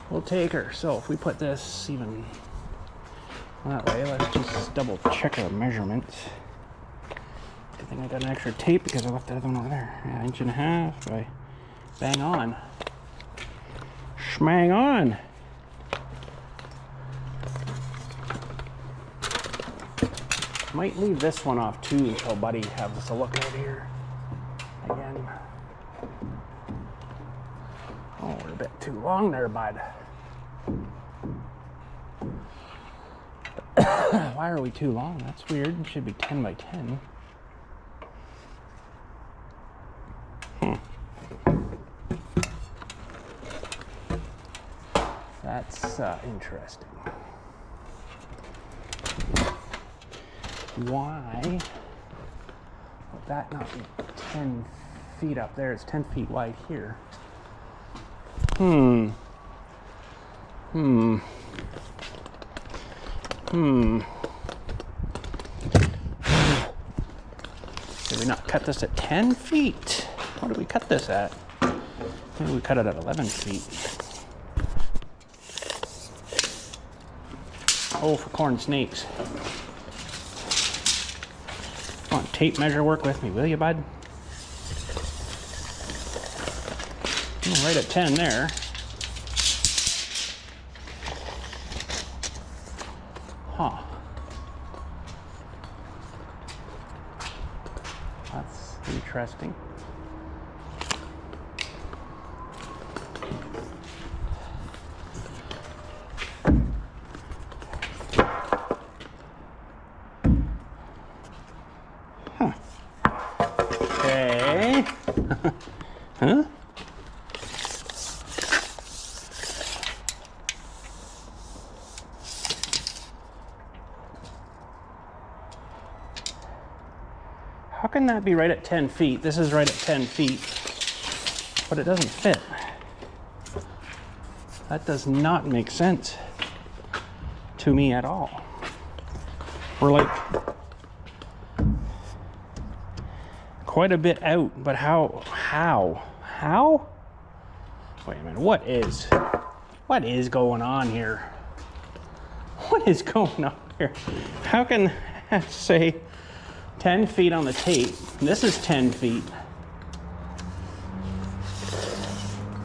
We'll take her. So if we put this even that way, let's just double check our measurements. I think I got an extra tape because I left the other one over there. Yeah, 1.5 inches by bang on. Schmang on. Might leave this one off too until Buddy has us a look out here again. Oh, we're a bit too long there, bud. Why are we too long? That's weird. It should be 10 by 10. That's interesting. Why would that not be 10 feet up there? It's 10 feet wide here. Did we not cut this at 10 feet? What did we cut this at? Maybe we cut it at 11 feet. Oh, for corn snakes. Come on, tape measure work with me, will you, bud? Oh, right at 10 there. Huh. That's interesting. Huh. Okay. Huh? How can that be right at 10 feet? This is right at 10 feet, but it doesn't fit. That does not make sense to me at all. We're like quite a bit out, but how? Wait a minute, what is going on here? What is going on here? How can that say 10 feet on the tape? This is 10 feet,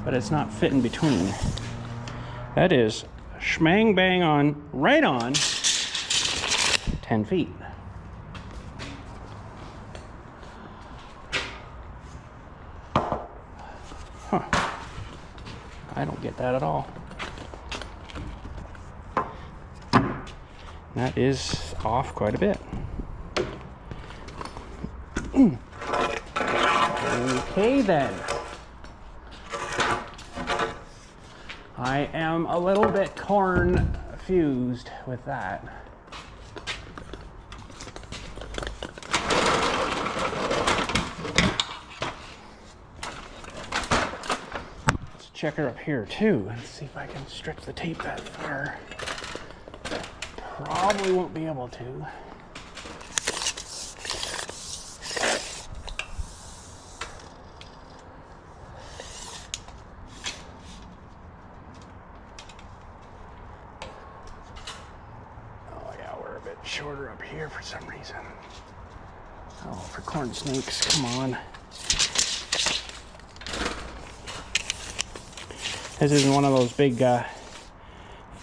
but it's not fitting between. That is schmang bang on, right on 10 feet. Huh. I don't get that at all. That is off quite a bit. Okay then. I am a little bit confused with that. Let's check her up here too and see if I can stretch the tape that far. Probably won't be able to. Shorter up here for some reason. Oh, for corn snakes, come on. This isn't one of those big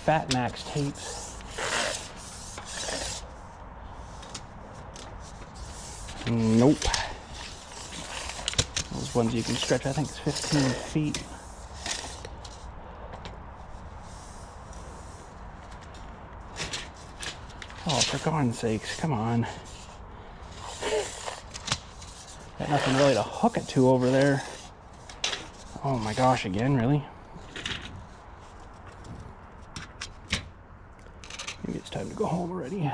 FatMax tapes. Nope. Those ones you can stretch, I think it's 15 feet. Oh, for God's sakes, come on. Got nothing really to hook it to over there. Oh my gosh, again, really? Maybe it's time to go home already.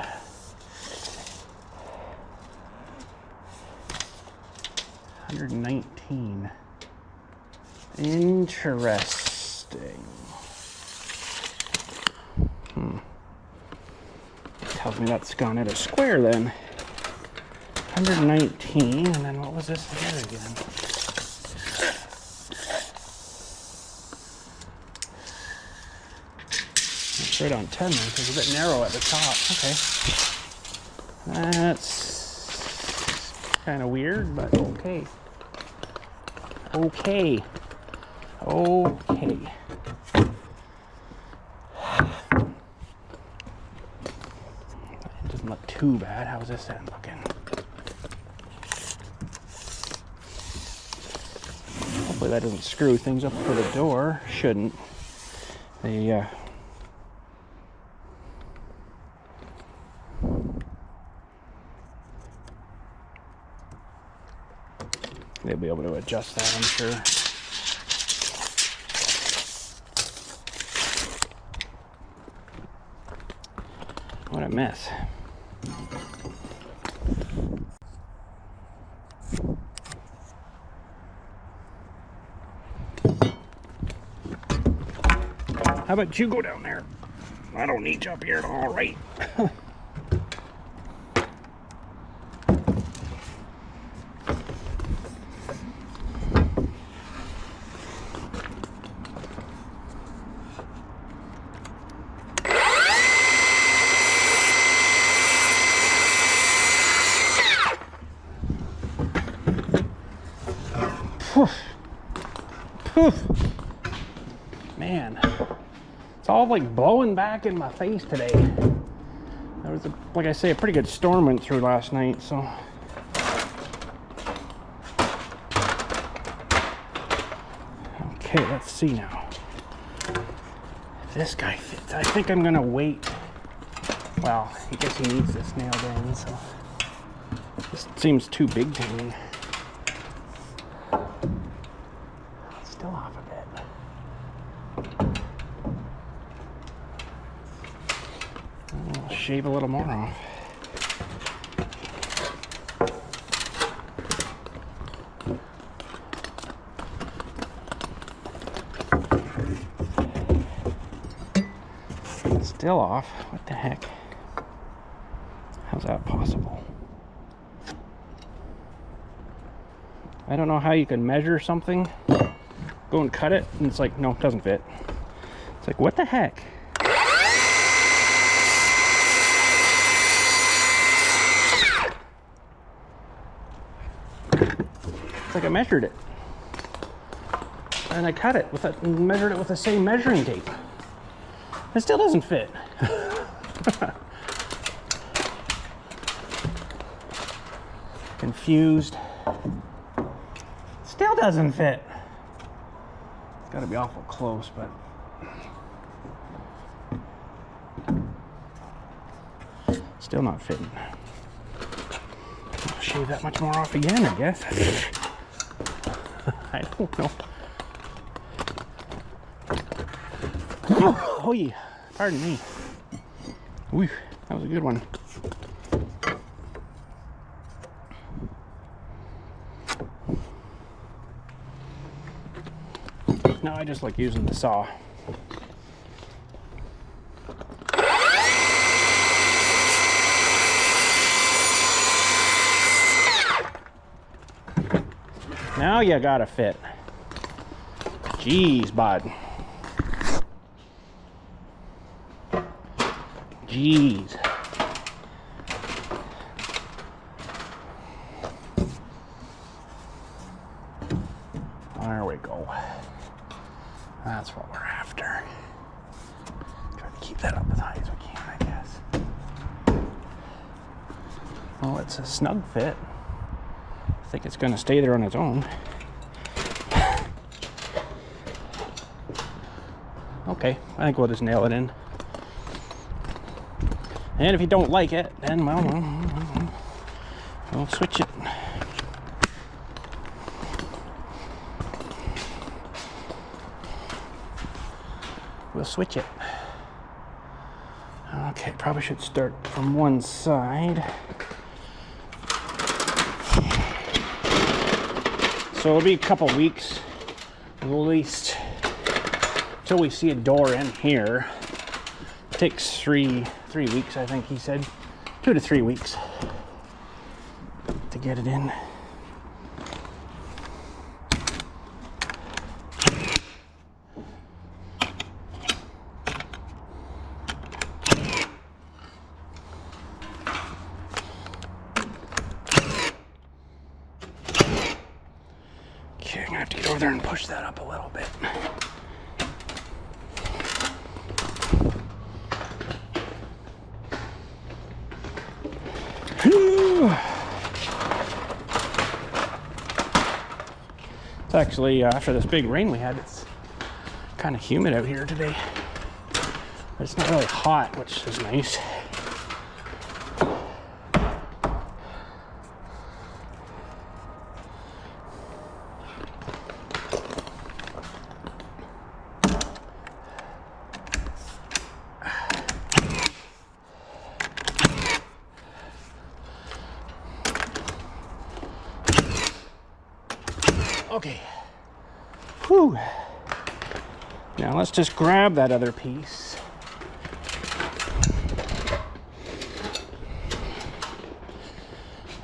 $119. Interesting. Tells me that's gone at a square then. 119, and then what was this here again? It's right on 10 then, so it's a bit narrow at the top. Okay. That's kind of weird, but okay. Okay. Okay. Doesn't look too bad. How's this end looking? Hopefully that doesn't screw things up for the door. Shouldn't. They'll be able to adjust that, I'm sure. What a mess. How about you go down there? I don't need you up here at all, right? Man, it's all like blowing back in my face today. was, like I say, a pretty good storm went through last night, so. Okay, let's see now. If this guy fits, I think I'm gonna wait. Well, I guess he needs this nailed in, so. This seems too big to me. It's still off a bit. I'll shave a little more off. Still off. What the heck? How's that possible? I don't know how you can measure something, go and cut it, and it's like, no, it doesn't fit. It's like, what the heck? It's like I measured it. And I cut it with it and measured it with the same measuring tape. It still doesn't fit. Confused. Still doesn't fit. It's got to be awful close, but still not fitting. I'll shave that much more off again, I guess. I don't know. Oh, yeah. Pardon me. Whew, that was a good one. No, I just like using the saw. Now you gotta fit. Jeez, bud. Jeez. There we go. That's what we're after. Try to keep that up as high as we can, I guess. Well, it's a snug fit. I think it's going to stay there on its own. Okay, I think we'll just nail it in. And if you don't like it, then, well, we'll switch it. We'll switch it. Okay, probably should start from one side. So it'll be a couple weeks, at least, until we see a door in here. It takes three weeks, I think he said. 2 to 3 weeks to get it in. Okay, I'm gonna have to get over there and push that up a little bit. It's actually, after this big rain we had, it's kind of humid out here today. But it's not really hot, which is nice. Okay. Whew. Now let's just grab that other piece.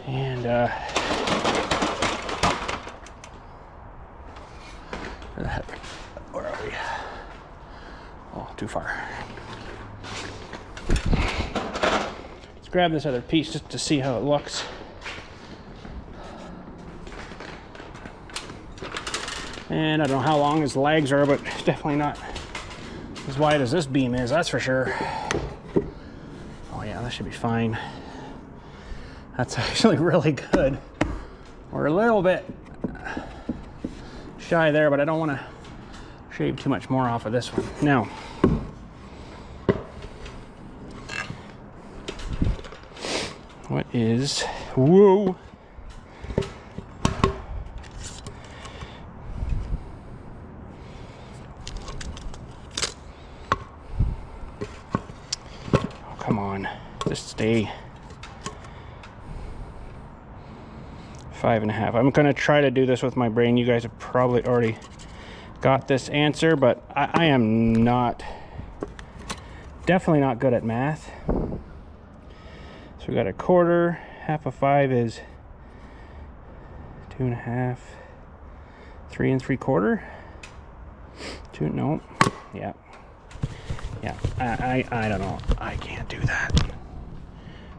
And where are we? Oh, too far. Let's grab this other piece just to see how it looks. And I don't know how long his legs are, but it's definitely not as wide as this beam is, that's for sure. Oh yeah, that should be fine. That's actually really good. We're a little bit shy there, but I don't want to shave too much more off of this one. Now, what is, whoa. Oh, come on, just stay. 5.5. I'm gonna try to do this with my brain. You guys have probably already got this answer, but I am not, definitely not good at math. So we got a quarter, half of 5 is 2.5, 3 3/4. 2, no, yeah. I don't know. I can't do that.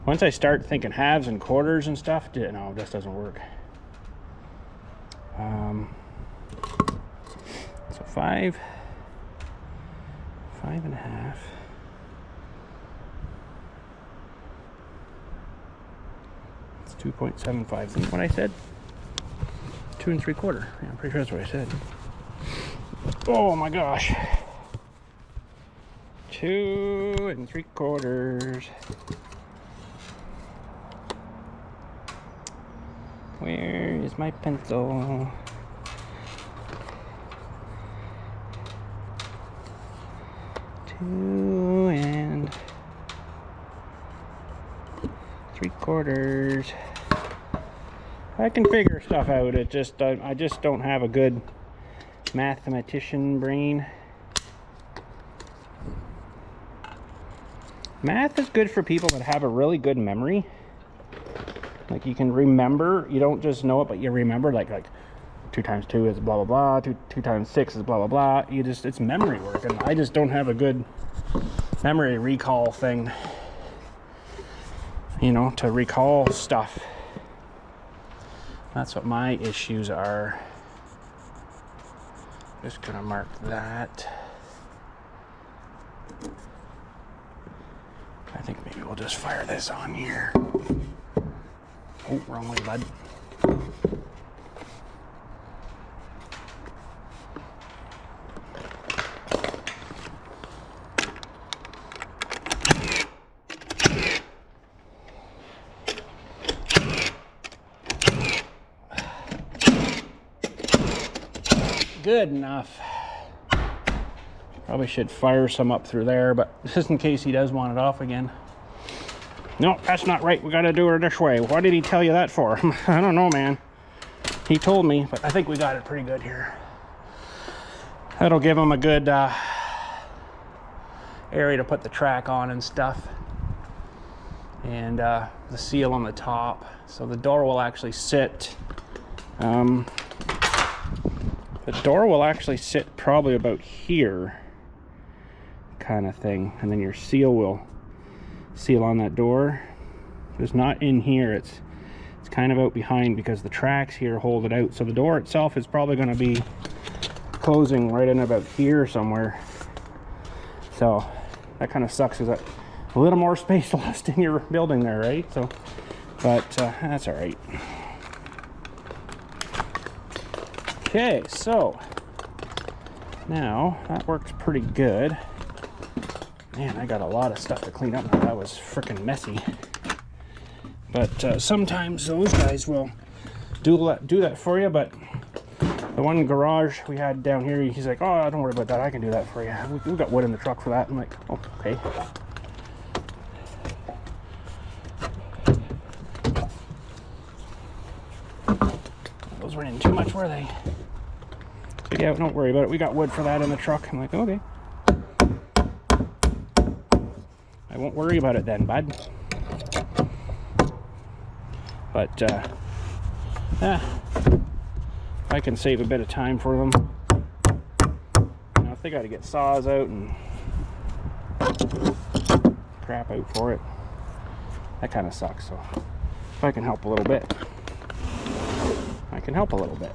Once I start thinking halves and quarters and stuff, no, this doesn't work. So 5, 5.5. It's 2.75. Isn't what I said? 2 3/4. Yeah, I'm pretty sure that's what I said. Oh my gosh. 2 3/4. Where is my pencil? Two and 3/4. I can figure stuff out. It just I just don't have a good mathematician brain. Math is good for people that have a really good memory. Like you can remember, you don't just know it, but you remember like 2 times 2 is blah blah blah, 2 times 6 is blah blah blah. You just, it's memory work, and I just don't have a good memory recall thing, you know, to recall stuff. That's what my issues are. Just gonna mark that. I think maybe we'll just fire this on here. Oh, wrong way, bud. Good enough. Probably should fire some up through there, but just in case he does want it off again. No, that's not right. We got to do it this way. What did he tell you that for? I don't know, man. He told me, but I think we got it pretty good here. That'll give him a good area to put the track on and stuff. And the seal on the top. So the door will actually sit. The door will actually sit probably about here, kind of thing. And then your seal will seal on that door. It's not in here, it's kind of out behind because the tracks here hold it out. So the door itself is probably going to be closing right in about here somewhere. So that kind of sucks, is that a little more space lost in your building there, right? So, but that's all right. Okay, so now that works pretty good. Man, I got a lot of stuff to clean up now. That was freaking messy. But sometimes those guys will do that for you. But the one garage we had down here, he's like, oh, don't worry about that. I can do that for you. We've got wood in the truck for that. I'm like, oh, okay. Those weren't in too much, were they? So yeah, don't worry about it. We got wood for that in the truck. I'm like, okay. I won't worry about it then, bud. But I can save a bit of time for them. You know, if they got to get saws out and crap out for it, that kind of sucks. So if I can help a little bit, I can help a little bit.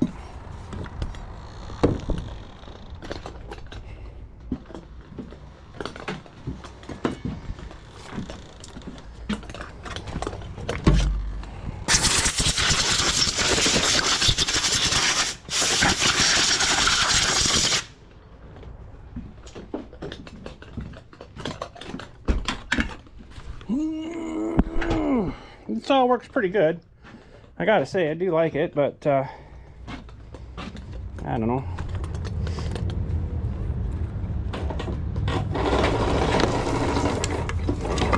works pretty good. I gotta say, I do like it, but I don't know.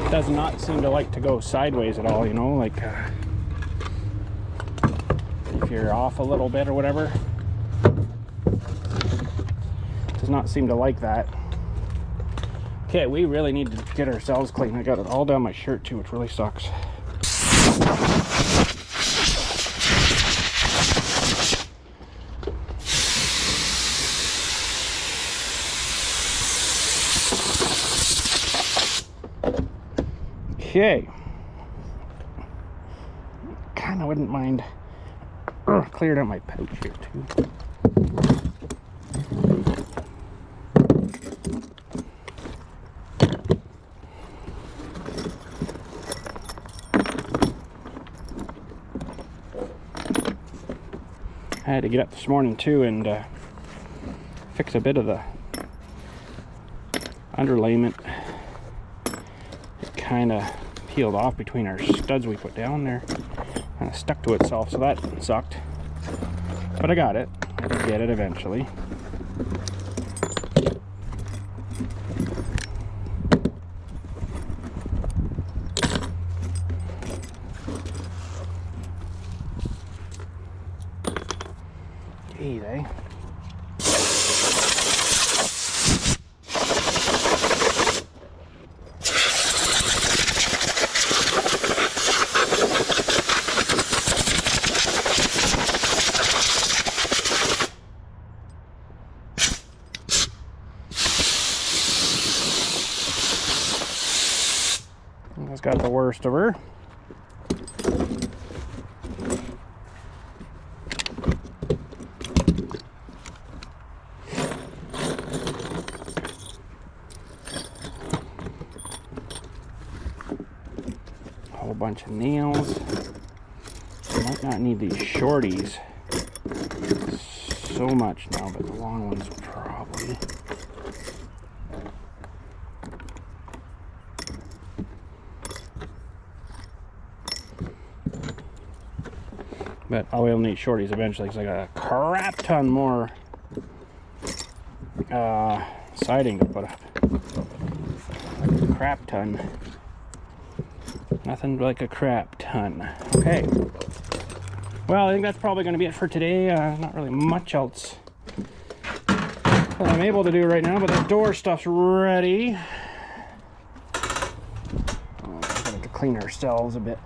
It does not seem to like to go sideways at all, you know, like if you're off a little bit or whatever. It does not seem to like that. Okay, we really need to get ourselves clean. I got it all down my shirt too, which really sucks. Okay. Kinda wouldn't mind. Cleared out my pouch here too. I had to get up this morning too and fix a bit of the underlayment. It kind of peeled off between our studs we put down there. Kind of stuck to itself, so that sucked. But I got it. I did get it eventually. Geez, eh? That's got the worst of her. A whole bunch of nails. Might not need these shorties so much now, but the long ones probably. But I will need shorties eventually because I got a crap ton more siding to put up. Like a crap ton. Nothing like a crap ton. Okay. Well, I think that's probably going to be it for today. Not really much else that I'm able to do right now, but the door stuff's ready. Oh, we're going to have to clean ourselves a bit.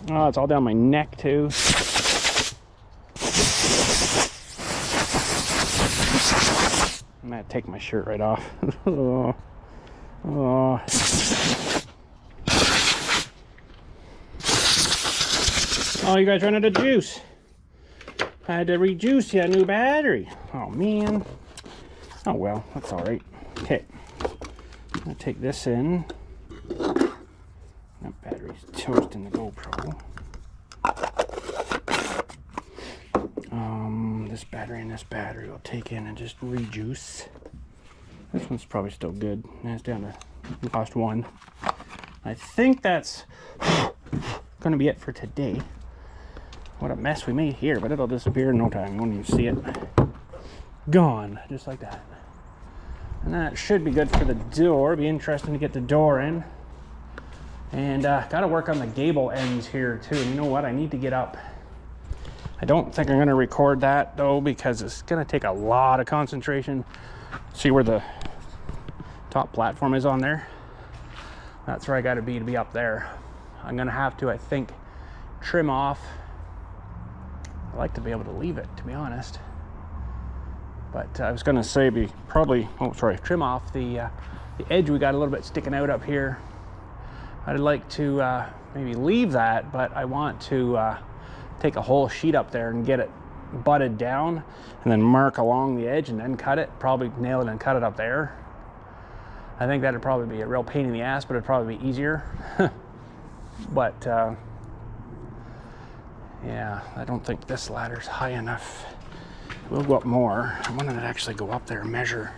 Oh, it's all down my neck too. I'm gonna take my shirt right off. Oh. Oh. Oh, you guys ran out of juice. I had to rejuice you a new battery. Oh man. Oh well, that's all right. Okay, I'm gonna take this in. That battery's toasting the GoPro. This battery and this battery will take in and just rejuice. This one's probably still good. It's down to lost one. I think that's gonna be it for today. What a mess we made here, but it'll disappear in no time. You won't even see it. Gone, just like that. And that should be good for the door. It'll be interesting to get the door in. And got to work on the gable ends here too. And you know what? I need to get up. I don't think I'm going to record that though, because it's going to take a lot of concentration. See where the top platform is on there? That's where I got to be up there. I'm going to have to, I think, trim off. I like to be able to leave it, to be honest. But I was going to say trim off the edge we got a little bit sticking out up here. I'd like to maybe leave that, but I want to take a whole sheet up there and get it butted down and then mark along the edge and then cut it. Probably nail it and cut it up there. I think that'd probably be a real pain in the ass, but it'd probably be easier. But Yeah, I don't think this ladder's high enough. We'll go up more. I wanted to actually go up there and measure.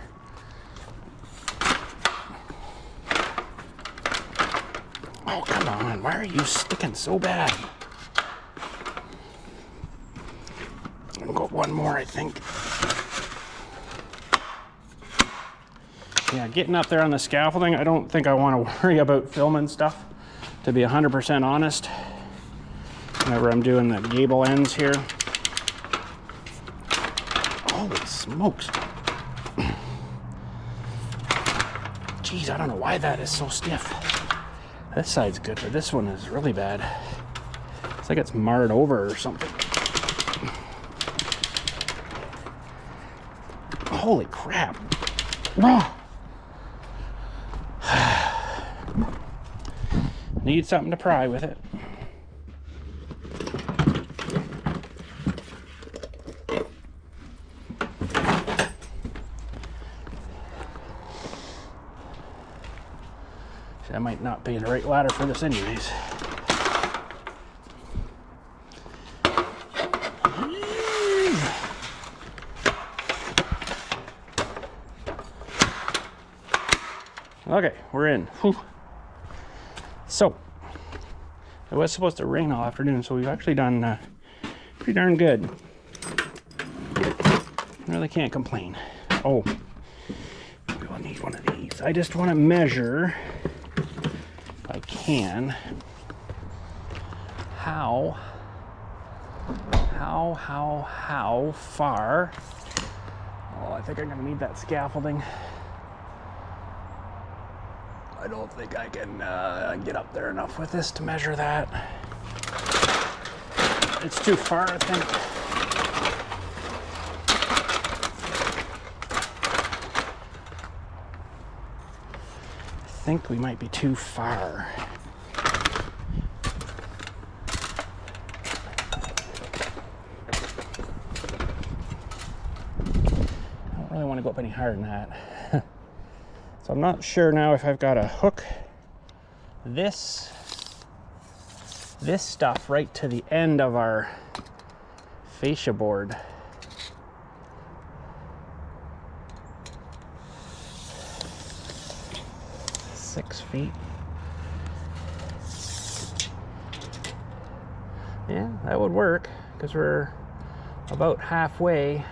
Oh, come on. Why are you sticking so bad? I'll go one more, I think. Yeah, getting up there on the scaffolding, I don't think I want to worry about filming stuff, to be 100% honest. Whenever I'm doing the gable ends here. Holy smokes. Jeez, I don't know why that is so stiff. This side's good, but this one is really bad. It's like it's marred over or something. Holy crap. Need something to pry with it. That might not be the right ladder for this anyways. Okay, we're in. Whew. So, it was supposed to rain all afternoon, so we've actually done pretty darn good. Really can't complain. Oh, we'll need one of these. I just want to measure, if I can, how far. Oh, I think I'm gonna need that scaffolding. I don't think I can get up there enough with this to measure that. It's too far, I think. I think we might be too far. I don't really want to go up any higher than that. So I'm not sure now if I've got to hook this stuff right to the end of our fascia board. Six feet. Yeah, that would work because we're about halfway.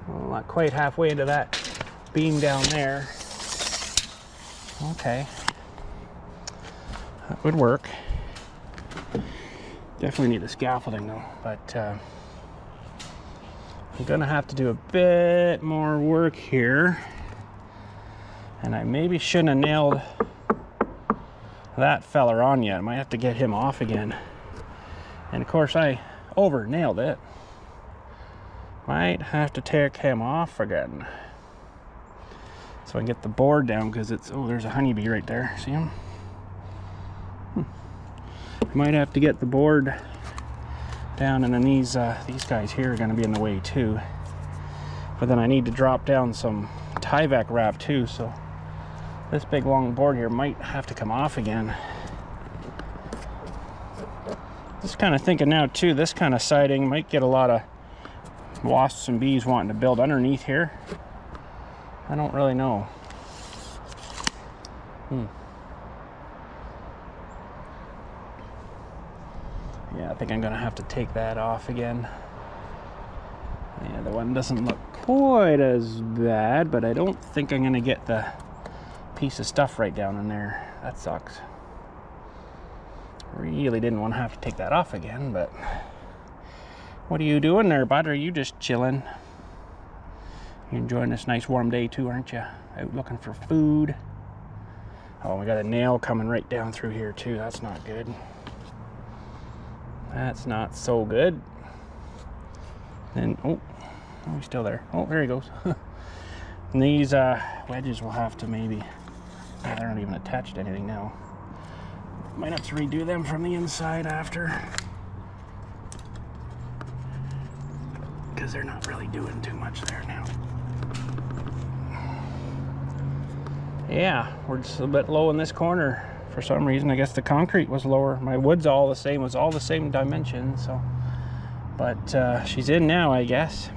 Well, not quite halfway into that beam down there. Okay, that would work. Definitely need the scaffolding though, but I'm gonna have to do a bit more work here, and I maybe shouldn't have nailed that feller on yet. I might have to get him off again, and of course I over nailed it. Might have to take him off again so I can get the board down, because it's, oh, there's a honeybee right there. See him? I might have to get the board down, and then these guys here are going to be in the way too. But then I need to drop down some Tyvek wrap too, so this big long board here might have to come off again. Just kind of thinking now too, this kind of siding might get a lot of wasps and bees wanting to build underneath here. I don't really know. Yeah, I think I'm gonna have to take that off again. Yeah, the one doesn't look quite as bad, but I don't think I'm gonna get the piece of stuff right down in there. That sucks. Really didn't want to have to take that off again, but what are you doing there, bud? Are you just chilling? You're enjoying this nice warm day too, aren't you? Out looking for food. Oh, we got a nail coming right down through here too. That's not good. That's not so good. And oh, he's still there. Oh, there he goes. And these wedges will have to maybe, oh, they're not even attached to anything now. Might have to redo them from the inside after, because they're not really doing too much there now. Yeah, we're just a bit low in this corner. for some reason. I guess the concrete was lower. My wood's all the same, was all the same dimension, so. But she's in now, I guess.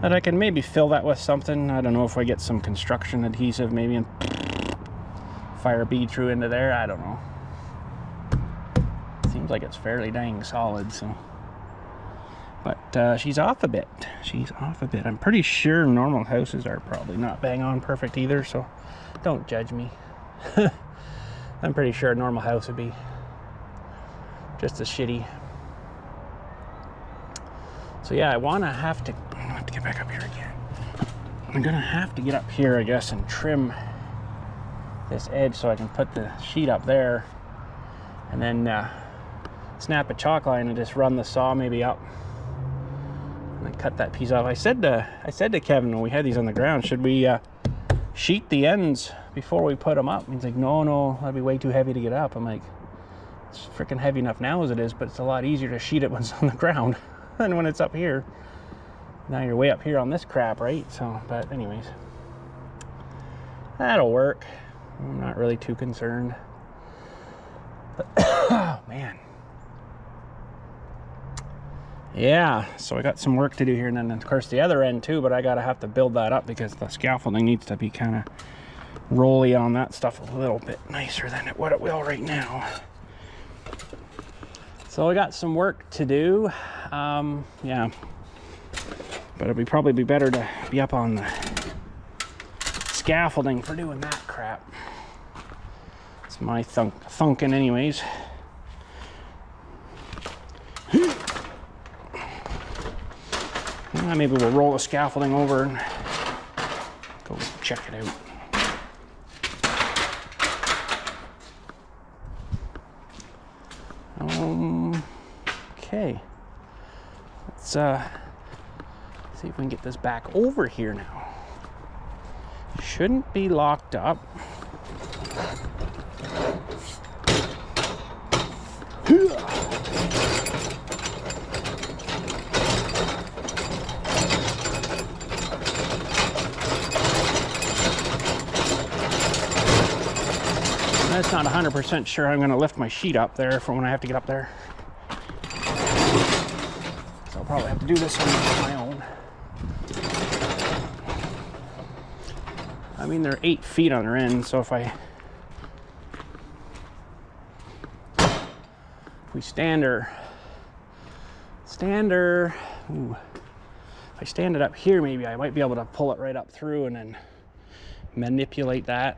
That I can maybe fill that with something. I don't know if I get some construction adhesive maybe and fire bead through into there. I don't know. Seems like it's fairly dang solid, so. But she's off a bit. She's off a bit. I'm pretty sure normal houses are probably not bang on perfect either, so don't judge me. I'm pretty sure a normal house would be just as shitty. So yeah, I have to get back up here again. I'm gonna have to get up here, I guess, and trim this edge so I can put the sheet up there, and then snap a chalk line and just run the saw maybe up and then cut that piece off. I said to Kevin when we had these on the ground, should we sheet the ends before we put them up? He's like, no, that'd be way too heavy to get up. I'm like, it's freaking heavy enough now as it is, but it's a lot easier to sheet it when it's on the ground than when it's up here. Now you're way up here on this crap, right? So, but anyways, that'll work. I'm not really too concerned. But, oh man. Yeah, so I got some work to do here, and then of course the other end too, but I gotta have to build that up because the scaffolding needs to be kind of rolly on that stuff a little bit nicer than what it will right now. So I got some work to do. Yeah, but it'd probably be better to be up on the scaffolding for doing that crap. It's my thunking anyways. Maybe we'll roll the scaffolding over and go check it out. Okay, let's see if we can get this back over here now. Shouldn't be locked up. That's not 100% sure I'm going to lift my sheet up there for when I have to get up there. So I'll probably have to do this on my own. I mean, they're 8 feet on their end, so if we stand her, ooh, if I stand it up here, maybe I might be able to pull it right up through and then manipulate that.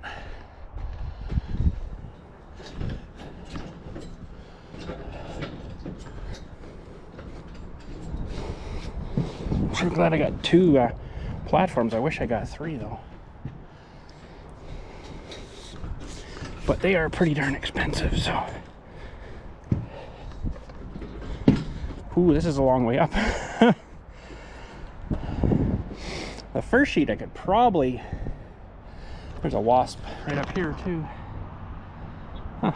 I'm glad I got 2 platforms. I wish I got 3 though. But they are pretty darn expensive, so. Ooh, this is a long way up. The first sheet I could probably, there's a wasp right up here too. Huh.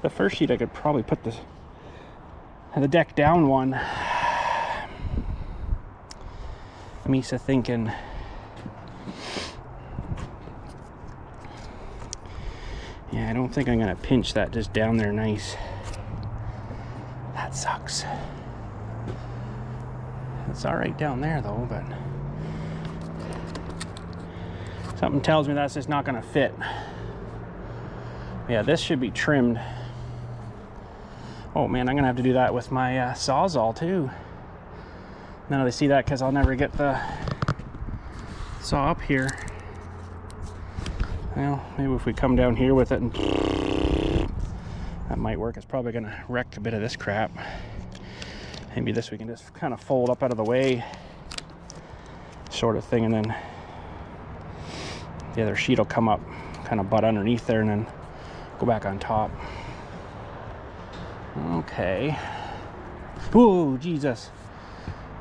The first sheet I could probably put the deck down one. Misa thinking, yeah, I don't think I'm gonna pinch that just down there nice. That sucks. It's all right down there though, but something tells me that's just not gonna fit. Yeah, this should be trimmed. Oh man, I'm gonna have to do that with my Sawzall too. Now they see that because I'll never get the saw up here. Well, maybe if we come down here with it, and that might work. It's probably gonna wreck a bit of this crap. Maybe this we can just kind of fold up out of the way, sort of thing, and then the other sheet will come up, kind of butt underneath there, and then go back on top. Okay. Whoa, Jesus.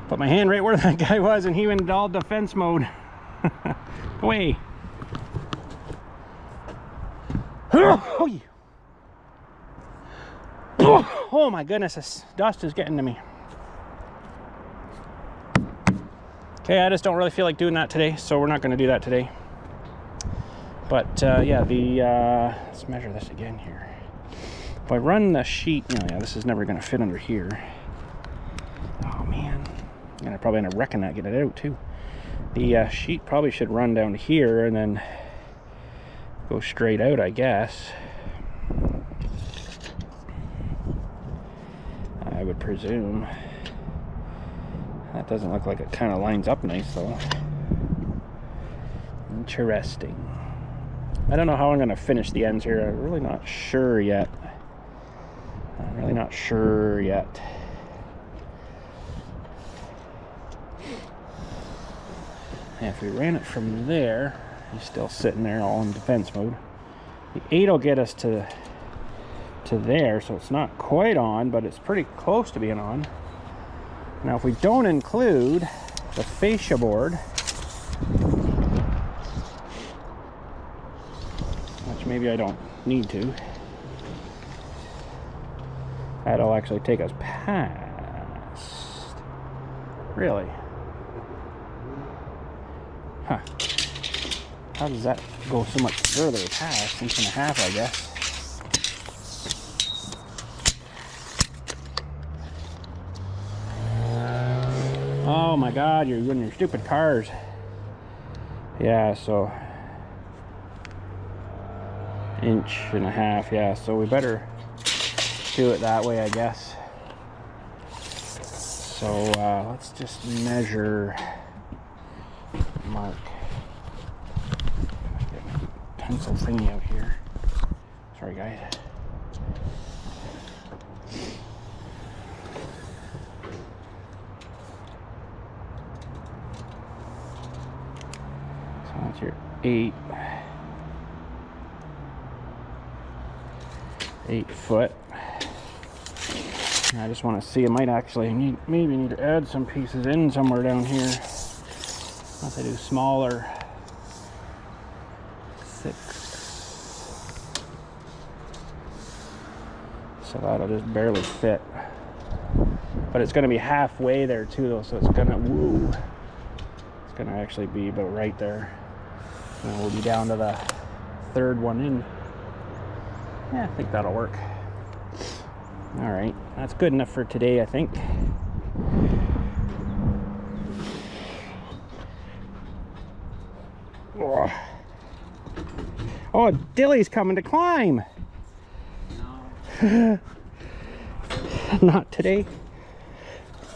Put my hand right where that guy was and he went all defense mode. Away. Oh my goodness, this dust is getting to me. Okay, I just don't really feel like doing that today, so we're not going to do that today. But yeah, let's measure this again here. If I run the sheet, yeah, this is never going to fit under here. Oh man, and I'm probably going to reckon that, get it out too. The sheet probably should run down here and then go straight out, I guess. I would presume. That doesn't look like it kind of lines up nice though. Interesting. I don't know how I'm going to finish the ends here. I'm really not sure yet. And if we ran it from there, he's still sitting there all in defense mode. The 8 will get us to there, so it's not quite on, but it's pretty close to being on. Now if we don't include the fascia board, which maybe I don't need to, that'll actually take us past. Really? Huh. How does that go so much further past? Inch and a half, I guess. Oh my God, you're in your stupid cars. Yeah, so inch and a half, yeah, so we better do it that way, I guess. So let's just measure, mark. Get my pencil thingy out here. Sorry guys. So that's your 8 foot. I just want to see, I might actually maybe need to add some pieces in somewhere down here. Unless I do smaller. 6. So that'll just barely fit. But it's going to be halfway there too though, so it's going to, woo. It's going to actually be about right there. And we'll be down to the 3rd one in. Yeah, I think that'll work. All right, that's good enough for today, I think. Oh, Dilly's coming to climb. No. Not today.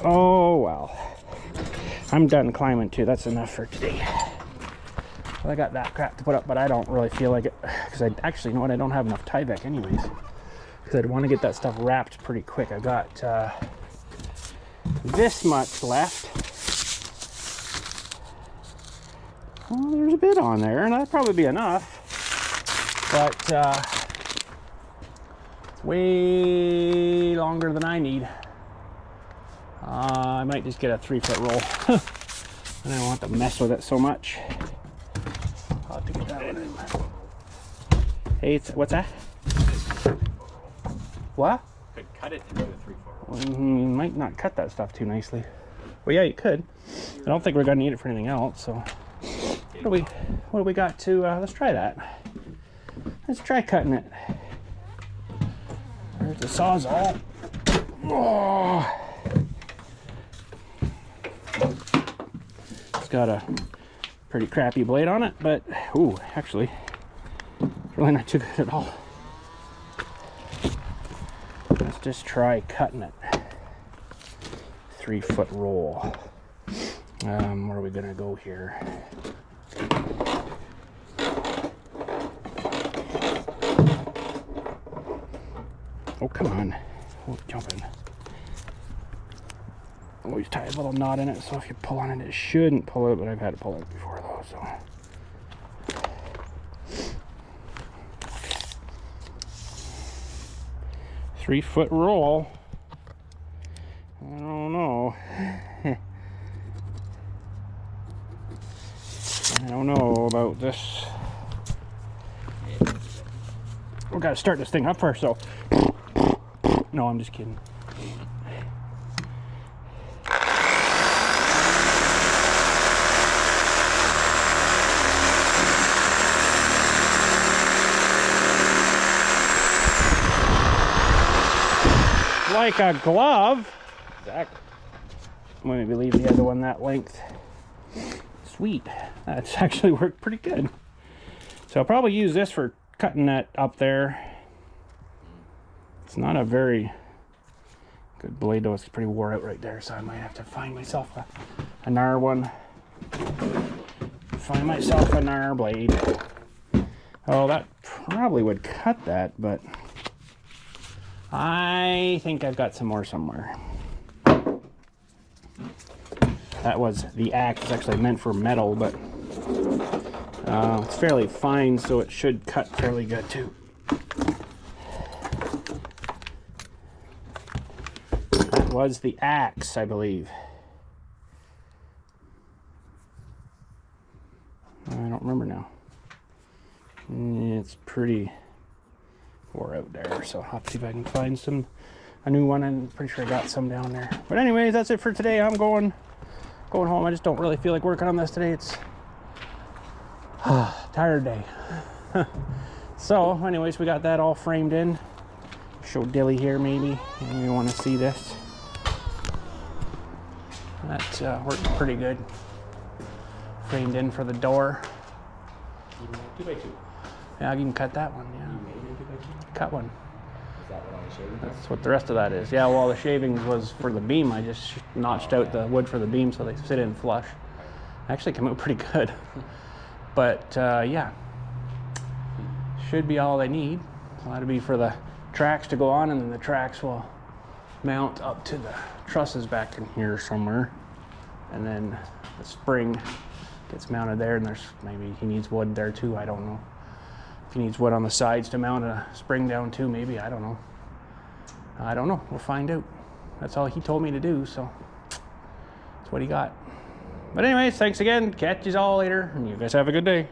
Oh, well. I'm done climbing too. That's enough for today. Well, I got that crap to put up, but I don't really feel like it. Because I actually, you know what, I don't have enough Tyvek anyways. Because I'd want to get that stuff wrapped pretty quick. I got this much left. Well, there's a bit on there, and that'd probably be enough. But it's way longer than I need. I might just get a 3-foot roll. I don't want to mess with it so much. I'll have to get that one in. Hey, what's that? What? Could cut it into a 3/4. Well, you might not cut that stuff too nicely. Well, yeah, you could. I don't think we're gonna need it for anything else. So, what do we got to? Let's try that. Let's try cutting it. There's the Sawzall. Oh. It's got a pretty crappy blade on it, but ooh, actually, it's really not too good at all. Let's just try cutting it. 3-foot roll. Where are we gonna go here? Oh, come on. Oh, jumping. Always tie a little knot in it, so if you pull on it, it shouldn't pull it, but I've had to pull it before though, so. 3-foot roll. I don't know. I don't know about this. We gotta start this thing up first, so. No, I'm just kidding. like a glove. Exactly. Maybe leave the other one that length. Sweet. That's actually worked pretty good. So I'll probably use this for cutting that up there. It's not a very good blade though. It's pretty wore out right there, so I might have to find myself a gnar one. Find myself a gnar blade. Oh, that probably would cut that, but I think I've got some more somewhere. That was the axe. It's actually meant for metal, but it's fairly fine, so it should cut fairly good too. That was the axe, I believe. I don't remember now. It's pretty wore out there, so I'll have to see if I can find a new one. I'm pretty sure I got some down there. But anyways, that's it for today. I'm going home. I just don't really feel like working on this today. It's tired day. So anyways, we got that all framed in. Show Dilly here maybe, and you want to see this. That worked pretty good. Framed in for the door. 2x2. Yeah, I can cut that one. Yeah. You made it 2x2? Cut one. Is that what all the shavings are? That's what the rest of that is. Yeah, well, the shavings was for the beam. I just notched out the wood for the beam so they sit in flush. Actually came out pretty good. But yeah, should be all they need. So that'll be for the tracks to go on, and then the tracks will mount up to the trusses back in here somewhere. And then the spring gets mounted there, and there's maybe he needs wood there too. I don't know. If he needs wood on the sides to mount a spring down too, maybe. I don't know. I don't know. We'll find out. That's all he told me to do, so that's what he got. But anyways, thanks again. Catch you all later, and you guys have a good day.